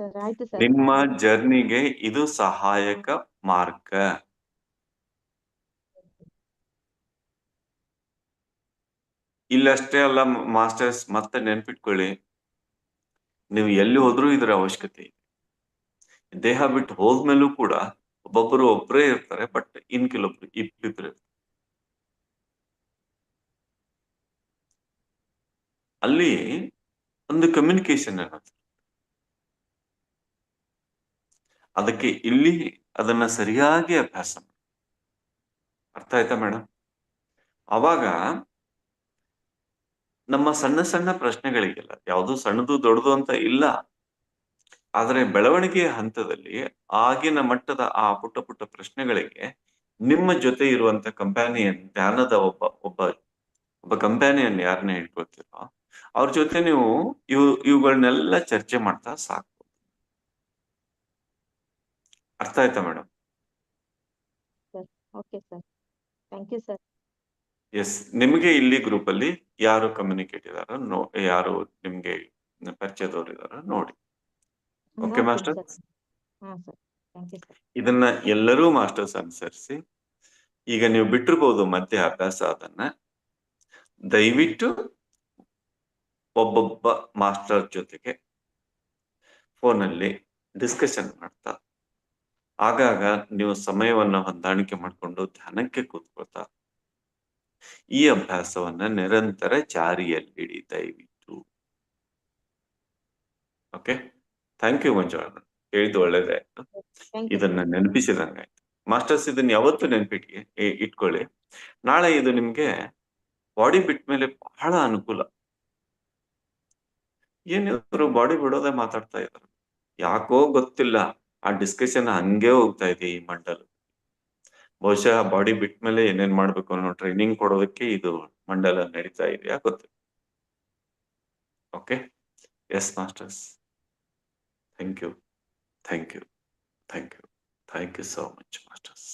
ಸರ್ ಆಯ್ತು ಸರ್. ನಿಮ್ಮ ಜರ್ನಿಗೆ ಇದು ಸಹಾಯಕ ಮಾರ್ಗ. ಇಲ್ಲಷ್ಟೇ ಅಲ್ಲ ಮಾಸ್ಟರ್ಸ್, ಮತ್ತೆ ನೆನ್ಪಿಟ್ಕೊಳ್ಳಿ, ನೀವು ಎಲ್ಲಿ ಹೋದ್ರೂ ಇದರ ಅವಶ್ಯಕತೆ ಇದೆ. ದೇಹ ಬಿಟ್ಟು ಹೋದ್ಮೇಲೂ ಕೂಡ ಒಬ್ಬೊಬ್ಬರು ಒಬ್ಬರೇ ಇರ್ತಾರೆ, ಬಟ್ ಇನ್ ಕೆಲವೊಬ್ರು ಇಬ್ಬಿಬ್ರು ಇರ್ತಾರೆ. ಅಲ್ಲಿ ಒಂದು ಕಮ್ಯುನಿಕೇಶನ್ ಅನ್ನೋದು, ಅದಕ್ಕೆ ಇಲ್ಲಿ ಅದನ್ನ ಸರಿಯಾಗಿ ಅಭ್ಯಾಸ ಮಾಡಿ. ಅರ್ಥ ಆಯ್ತಾ ಮೇಡಮ್? ಅವಾಗ ನಮ್ಮ ಸಣ್ಣ ಸಣ್ಣ ಪ್ರಶ್ನೆಗಳಿಗೆಲ್ಲ, ಯಾವುದು ಸಣ್ಣದು ದೊಡ್ಡದು ಅಂತ ಇಲ್ಲ, ಆದ್ರೆ ಬೆಳವಣಿಗೆಯ ಹಂತದಲ್ಲಿ ಆಗಿನ ಮಟ್ಟದ ಆ ಪುಟ್ಟ ಪುಟ್ಟ ಪ್ರಶ್ನೆಗಳಿಗೆ ನಿಮ್ಮ ಜೊತೆ ಇರುವಂತ ಕಂಪ್ಯಾನಿಯನ್, ಧ್ಯಾನದ ಒಬ್ಬ ಒಬ್ಬ ಒಬ್ಬ ಕಂಪ್ಯಾನಿಯನ್ ಯಾರನ್ನ ಇಟ್ಕೊಳ್ತೀರೋ ಅವ್ರ ಜೊತೆ ನೀವು ಇವುಗಳನ್ನೆಲ್ಲ ಚರ್ಚೆ ಮಾಡ್ತಾ ಸಾಕು. ಅರ್ಥ ಆಯ್ತಾ madam? Sir okay sir, thank you sir. S, ನಿಮಗೆ ಇಲ್ಲಿ ಗ್ರೂಪ್ ಅಲ್ಲಿ ಯಾರು ಕಮ್ಯುನಿಕೇಟ್ ಇದಾರೋ ಯಾರು ನಿಮ್ಗೆ ಪರಿಚಯದವ್ರು ಇದಾರೋ ನೋಡಿ. ಓಕೆ ನೋಡ್ತೀನಿ ಮಾಸ್ಟರ್? ಸರ್. ಹಾ ಸರ್, ಥ್ಯಾಂಕ್ ಯು ಸರ್. ಇದನ್ನ ಎಲ್ಲರೂ ಮಾಸ್ಟರ್ಸ್ ಅನುಸರಿಸಿ. ಈಗ ನೀವು ಬಿಟ್ಟಿರ್ಬೋದು ಮಧ್ಯ ಅಭ್ಯಾಸ, ಅದನ್ನ ದಯವಿಟ್ಟು ಒಬ್ಬೊಬ್ಬ ಮಾಸ್ಟರ್ ಜೊತೆಗೆ ಫೋನಲ್ಲಿ ಡಿಸ್ಕಷನ್ ಮಾಡ್ತಾ, ಆಗಾಗ ನೀವು ಸಮಯವನ್ನ ಹೊಂದಾಣಿಕೆ ಮಾಡಿಕೊಂಡು ಧ್ಯಾನಕ್ಕೆ ಕೂತ್ಕೊಳ್ತಾ ಈ ಅಭ್ಯಾಸವನ್ನ ನಿರಂತರ ಜಾರಿಯಲ್ಲಿಡಿ ದಯವಿಟ್ಟು. ಓಕೆ, ಥ್ಯಾಂಕ್ ಯು ಮಂಜುಳಾ, ಹೇಳಿದ್ದು ಒಳ್ಳೇದಾಯ್ತು. ಥ್ಯಾಂಕ್ ಯು ಇದನ್ನ ನೆನಪಿಸಿದಂಗಾಯ್ತು. ಮಾಸ್ಟರ್ಸ್ ಇದನ್ನ ಯಾವತ್ತು ಇಟ್ಕೊಳ್ಳಿ. ನಾಳೆ ಇದು ನಿಮ್ಗೆ ಬಾಡಿ ಬಿಟ್ಟ ಮೇಲೆ ಬಹಳ ಅನುಕೂಲ. ಏನಿದ್ರು ಬಾಡಿ ಬಿಡೋದೇ ಮಾತಾಡ್ತಾ ಇದ್ದಾರೆ, ಯಾಕೋ ಗೊತ್ತಿಲ್ಲ, ಆ ಡಿಸ್ಕಷನ್ ಹಂಗೆ ಹೋಗ್ತಾ ಇದೆ ಈ ಮಂಡಲ. ಬಹುಶಃ ಬಾಡಿ ಬಿಟ್ಟ ಮೇಲೆ ಏನೇನ್ ಮಾಡ್ಬೇಕು ಅನ್ನೋ ಟ್ರೈನಿಂಗ್ ಕೊಡೋದಕ್ಕೆ ಇದು ಮಂಡಲ ನಡೀತಾ ಇದೆಯಾ ಗೊತ್ತಿಲ್ಲ. Okay, S masters, thank you, thank you, thank you, thank you so much masters.